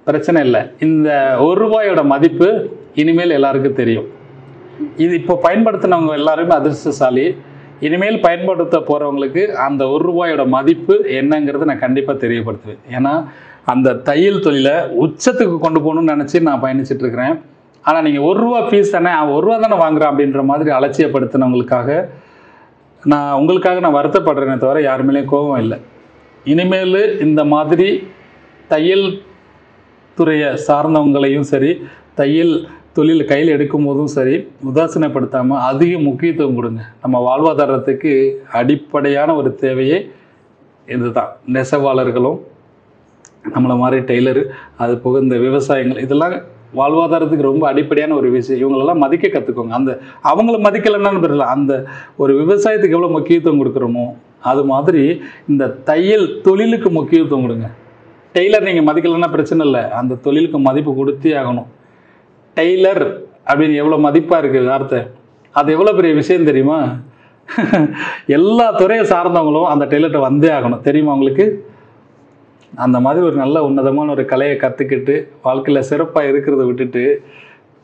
பிரச்சனை இல்லை. இந்த ₹1 மதிப்பு இனிமேல் எல்லாருக்கும் தெரியும். இது இப்போ பயன்படுத்தினவங்க எல்லாருமே அதிர்ஷ்டசாலி. இனிமேல் பயன்படுத்த போகிறவங்களுக்கு அந்த ₹1 மதிப்பு என்னங்கிறத நான் கண்டிப்பாக தெரியப்படுத்துவேன். ஏன்னா அந்த தையல் தொழிலை உச்சத்துக்கு கொண்டு போகணும்னு நினச்சி நான் பயணிச்சிட்ருக்கிறேன். ஆனால் நீங்கள் ₹1 ஃபீஸ் தானே, ₹1 தானே வாங்குகிறேன் அப்படின்ற மாதிரி அலட்சியப்படுத்தினவங்களுக்காக நான் வருத்தப்படுறேனே தவிர யாருமேலே கோபம் இல்லை. இனிமேல் இந்த மாதிரி தையல் துறையை சார்ந்தவங்களையும் சரி, தையல் தொழில் கையில் எடுக்கும் போதும் சரி, உதாசீனப்படுத்தாமல் அதிக முக்கியத்துவம் கொடுங்க. நம்ம வாழ்வாதாரத்துக்கு அடிப்படையான ஒரு தேவையே இதுதான். நெசவாளர்களும் நம்மளை மாதிரி டெய்லரு, அது போக இந்த விவசாயங்கள், இதெல்லாம் வாழ்வாதாரத்துக்கு ரொம்ப அடிப்படையான ஒரு விஷயம். இவங்களெல்லாம் மதிக்க கற்றுக்கோங்க. அவங்கள மதிக்கலைன்னு தெரியல, அந்த ஒரு விவசாயத்துக்கு எவ்வளோ முக்கியத்துவம் கொடுக்குறோமோ அது மாதிரி இந்த தையல் தொழிலுக்கு முக்கியத்துவம் கொடுங்க. டெய்லர் நீங்கள் மதிக்கலைன்னா பிரச்சனை இல்லை, அந்த தொழிலுக்கு மதிப்பு கொடுத்தே ஆகணும். டெய்லர் அப்படின்னு எவ்வளோ மதிப்பாக இருக்குது வார்த்தை, அது எவ்வளோ பெரிய விஷயம் தெரியுமா? எல்லா துறையை சார்ந்தவங்களும் அந்த டெய்லர்கிட்ட வந்தே ஆகணும், தெரியுமா உங்களுக்கு? அந்த மாதிரி ஒரு நல்ல உன்னதமான ஒரு கலையை கற்றுக்கிட்டு வாழ்க்கையில் சிறப்பாக இருக்கிறத விட்டுட்டு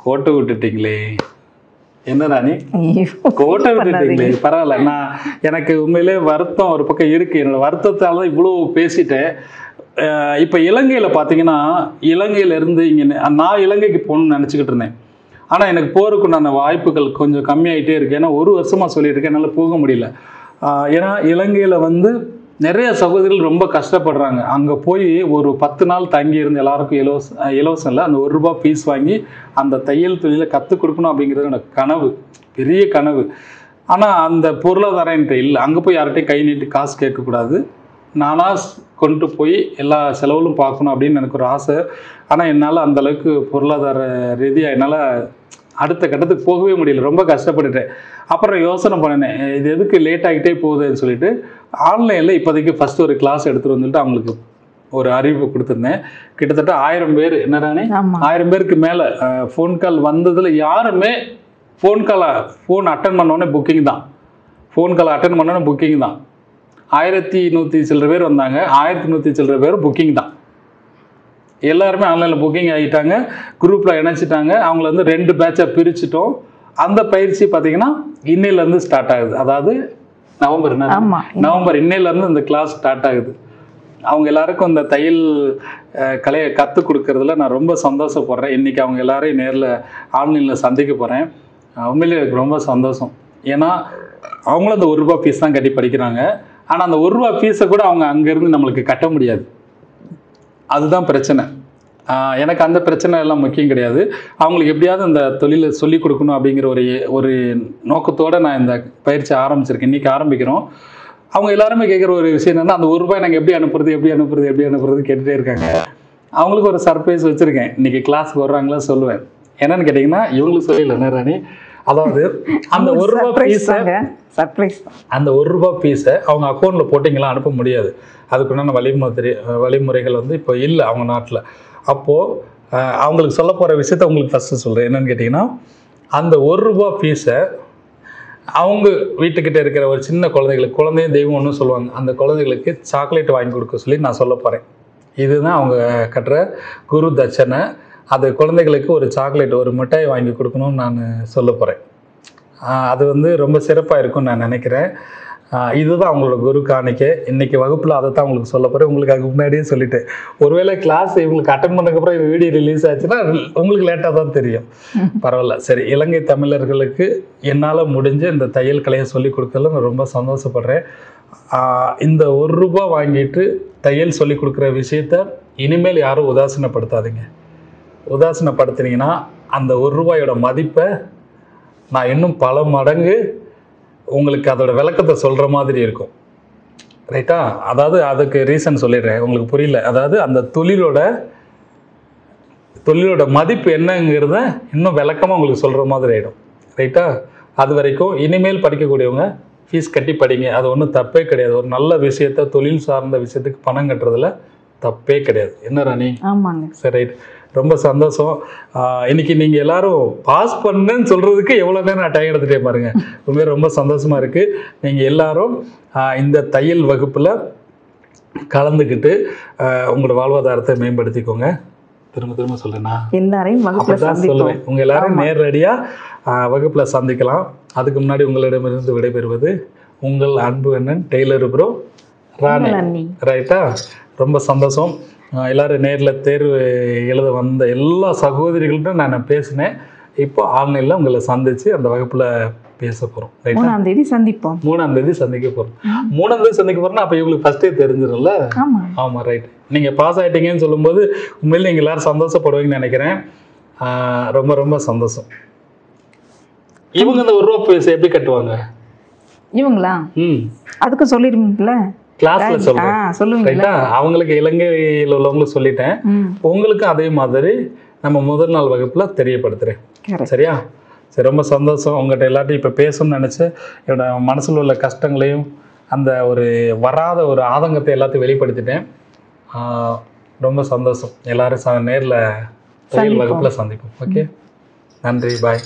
கோட்டை விட்டுட்டீங்களே. என்ன ராணி, கோட்டை விட்டுட்டீங்களே. பரவாயில்ல, எனக்கு உண்மையிலே வருத்தம் ஒரு பக்கம் இருக்குது. என்னோடய வருத்தத்தால் தான் இவ்வளோ பேசிட்டேன். இப்போ இலங்கையில் பார்த்தீங்கன்னா, இலங்கையிலேருந்து நான் இலங்கைக்கு போகணுன்னு நினச்சிக்கிட்டு இருந்தேன். ஆனால் எனக்கு போகிறதுக்குண்டான வாய்ப்புகள் கொஞ்சம் கம்மியாகிட்டே இருக்குது. ஏன்னா 1 வருஷமாக சொல்லியிருக்கேன், என்னால் போக முடியல. ஏன்னா இலங்கையில் நிறைய சகோதரிகள் ரொம்ப கஷ்டப்படுறாங்க. அங்கே போய் ஒரு 10 நாள் தங்கியிருந்து எல்லாருக்கும் இலவசம் இல்லை, அந்த ₹1 ஃபீஸ் வாங்கி அந்த தையல் தொழிலை கற்றுக் கொடுக்கணும் அப்படிங்கிறது என்னோட கனவு, பெரிய கனவு. ஆனால் அந்த பொருளாதாரம் என்கிட்ட இல்லை. அங்கே போய் யார்கிட்டையும் கை நீட்டி காசு கேட்கக்கூடாது, நானாக கொண்டு போய் எல்லா செலவுகளும் பார்க்கணும் அப்படின்னு எனக்கு ஒரு ஆசை. ஆனால் என்னால் அந்தளவுக்கு பொருளாதார ரீதியாக என்னால் அடுத்த கட்டத்துக்கு போகவே முடியல, ரொம்ப கஷ்டப்பட்டுட்டேன். அப்புறம் யோசனை பண்ணினேன், இது எதுக்கு லேட் ஆகிட்டே போகுதுன்னு சொல்லிட்டு ஆன்லைனில் இப்போதைக்கு ஃபஸ்ட்டு ஒரு கிளாஸ் எடுத்துகிட்டு வந்துட்டு அவங்களுக்கு ஒரு அறிவிப்பு கொடுத்துருந்தேன். கிட்டத்தட்ட 1000 பேர், என்னரானே 1000 பேருக்கு மேலே ஃபோன் கால் வந்ததில் யாருமே ஃபோன் அட்டன் பண்ணோன்னே புக்கிங் தான். ஃபோன் கால் அட்டன் பண்ணோன்னே புக்கிங் தான். 1100 சில்லற பேர் வந்தாங்க, 1100 சில்லற பேர் புக்கிங் தான். எல்லாருமே ஆன்லைனில் புக்கிங் ஆகிட்டாங்க, குரூப்பில் இணைச்சிட்டாங்க. அவங்கள வந்து 2 பேட்சாக பிரிச்சுட்டோம். அந்த பயிற்சி பார்த்தீங்கன்னா இன்னையிலேருந்து ஸ்டார்ட் ஆகுது. அதாவது நவம்பர் இன்னையிலேருந்து இந்த கிளாஸ் ஸ்டார்ட் ஆகுது. அவங்க எல்லாருக்கும் இந்த தையல் கலையை கற்றுக் கொடுக்கறதுல நான் ரொம்ப சந்தோஷப்படுறேன். இன்றைக்கி அவங்க எல்லாரையும் நேரில் ஆன்லைனில் சந்திக்க போகிறேன். உண்மையிலே எனக்கு ரொம்ப சந்தோஷம். ஏன்னா அவங்களும் அந்த ₹1 ஃபீஸ் தான் கட்டி படிக்கிறாங்க. ஆனால் அந்த ₹1 ஃபீஸை கூட அவங்க அங்கேருந்து நம்மளுக்கு கட்ட முடியாது. அதுதான் பிரச்சனை. எனக்கு அந்த பிரச்சனை எல்லாம் முக்கியம் கிடையாது. அவங்களுக்கு எப்படியாவது இந்த தொழிலை சொல்லிக் கொடுக்கணும் அப்படிங்கிற ஒரு நோக்கத்தோடு நான் இந்த பயிற்சி ஆரம்பிச்சிருக்கேன். இன்றைக்கி ஆரம்பிக்கிறோம். அவங்க எல்லாருமே கேட்குற ஒரு விஷயம் என்னென்னா, அந்த ₹1 நாங்கள் எப்படி அனுப்புறது கேட்டுகிட்டே இருக்காங்க. அவங்களுக்கு ஒரு சர்ப்ரைஸ் வச்சுருக்கேன். இன்றைக்கி கிளாஸுக்கு வர்றாங்களா சொல்லுவேன். என்னென்னு கேட்டிங்கன்னா, இவங்களுக்கு சொல்லல ராணி. அதாவது அந்த ₹1 ஃபீஸை அவங்க அக்கௌண்ட்டில் போட்டிங்களாம் அனுப்ப முடியாது. அதுக்குண்டான வழிமுறைகள் வந்து இப்போ இல்லை அவங்க நாட்டில். அப்போது அவங்களுக்கு சொல்ல போகிற விஷயத்த உங்களுக்கு ஃபஸ்ட்டு சொல்கிறேன். என்னென்னு கேட்டிங்கன்னா, அந்த ₹1 ஃபீஸை அவங்க வீட்டுக்கிட்ட இருக்கிற ஒரு சின்ன குழந்தைகளுக்கு, குழந்தையும் தெய்வம் ஒன்று சொல்லுவாங்க, அந்த குழந்தைகளுக்கு சாக்லேட் வாங்கி கொடுக்க சொல்லி நான் சொல்ல போகிறேன். இதுதான் அவங்க கட்டுற குரு தட்சணை. அது குழந்தைகளுக்கு ஒரு சாக்லேட், ஒரு மிட்டாய் வாங்கி கொடுக்கணும்னு நான் சொல்ல போகிறேன். அது வந்து ரொம்ப சிறப்பாக இருக்கும்னு நான் நினைக்கிறேன். இதுதான் அவங்களோட குரு காணிக்கை. இன்றைக்கி வகுப்பில் அதை தான் உங்களுக்கு சொல்ல போகிறேன். உங்களுக்கு அதுக்கு முன்னாடியே சொல்லிட்டேன். ஒருவேளை கிளாஸ் இவங்களுக்கு அட்டன் பண்ணதுக்கப்புறம் இந்த வீடியோ ரிலீஸ் ஆச்சுன்னா உங்களுக்கு லேட்டாக தான் தெரியும். பரவாயில்ல. சரி, இலங்கை தமிழர்களுக்கு என்னால் முடிஞ்ச இந்த தையல் கலையை சொல்லிக் கொடுக்கறதுல நான் ரொம்ப சந்தோஷப்படுறேன். இந்த ₹1 வாங்கிட்டு தையல் சொல்லிக் கொடுக்குற விஷயத்த இனிமேல் யாரும் உதாசீனப்படுத்தாதீங்க. உதாசீனப்படுத்தினீங்கன்னா அந்த ₹1 மதிப்பை நான் இன்னும் பல மடங்கு உங்களுக்கு அதோட விளக்கத்தை சொல்கிற மாதிரி இருக்கும். ரைட்டா? அதாவது அதுக்கு ரீசன் சொல்லிடுறேன், உங்களுக்கு புரியல. அதாவது அந்த தொழிலோட மதிப்பு என்னங்கிறத இன்னும் விளக்கமாக உங்களுக்கு சொல்கிற மாதிரி ஆகிடும். ரைட்டா? அது வரைக்கும் இனிமேல் படிக்கக்கூடியவங்க ஃபீஸ் கட்டி படிங்க. அது ஒன்றும் தப்பே கிடையாது. ஒரு நல்ல விஷயத்த, தொழில் சார்ந்த விஷயத்துக்கு பணம் கட்டுறதுல தப்பே கிடையாது. என்ன ராணி? ஆமாங்க. சரி, ரைட். ரொம்ப சந்தோஷம். இன்னைக்கு நீங்கள் எல்லாரும் பாஸ் பண்ணுன்னு சொல்கிறதுக்கு எவ்வளோ நேரம் நான் டைம் எடுத்துகிட்டே பாருங்க. உண்மையாக ரொம்ப சந்தோஷமாக இருக்குது. நீங்கள் எல்லாரும் இந்த தையல் வகுப்பில் கலந்துக்கிட்டு உங்களோட வாழ்வாதாரத்தை மேம்படுத்திக்கோங்க. திரும்ப சொல்லுண்ணா, எல்லாரையும் வகுப்பில் சொல்லுவேன். உங்கள் எல்லாரும் நேரடியாக வகுப்பில் சந்திக்கலாம். அதுக்கு முன்னாடி உங்களிடமிருந்து விடைபெறுவது உங்கள் அன்பு அண்ணன் டெய்லர் ப்ரோ ராணி. ரைட்டா? ரொம்ப சந்தோஷம். எல்லோரும் நேரில் தேர்வு எழுத வந்த எல்லா சகோதரிகள்கிட்ட நான் பேசினேன். இப்போ ஆன்லைனில் உங்களை சந்தித்து அந்த வகுப்பில் பேச போகிறோம். ரைட்டா? 3ஆம் தேதி சந்திப்போம். 3ஆம் தேதி சந்திக்க போகிறோம். 3ஆம் தேதி சந்திக்க போகிறோன்னா அப்போ இவங்களுக்கு ஃபஸ்ட்டே தெரிஞ்சிடும்ல. ஆமாம், ரைட். நீங்கள் பாஸ் ஆகிட்டீங்கன்னு சொல்லும்போது உண்மையில் நீங்கள் எல்லோரும் சந்தோஷப்படுவீங்கன்னு நினைக்கிறேன். ரொம்ப ரொம்ப சந்தோஷம். இவங்க இந்த ₹1 ஃபீஸ் எப்படி கட்டுவாங்க? இவங்களா? அதுக்கு சொல்லிடுவீங்களா? கிளாஸ்ல சொல்லுவீங்களா? அவங்களுக்கு இலங்கையில் உள்ளவங்களுக்கு சொல்லிட்டேன். உங்களுக்கு அதே மாதிரி நம்ம முதல் நாள் வகுப்புல தெரியப்படுத்துறேன். சரியா? சரி, ரொம்ப சந்தோஷம். உங்கள்கிட்ட எல்லாத்தையும் இப்போ பேசணும்னு நினச்சி என்னோட மனசில் உள்ள கஷ்டங்களையும் அந்த ஒரு வராத ஒரு ஆதங்கத்தை எல்லாத்தையும் வெளிப்படுத்திட்டேன். ரொம்ப சந்தோஷம். எல்லாரும் நேரில் தையல் வகுப்பில் சந்திப்போம். ஓகே, நன்றி. பாய்.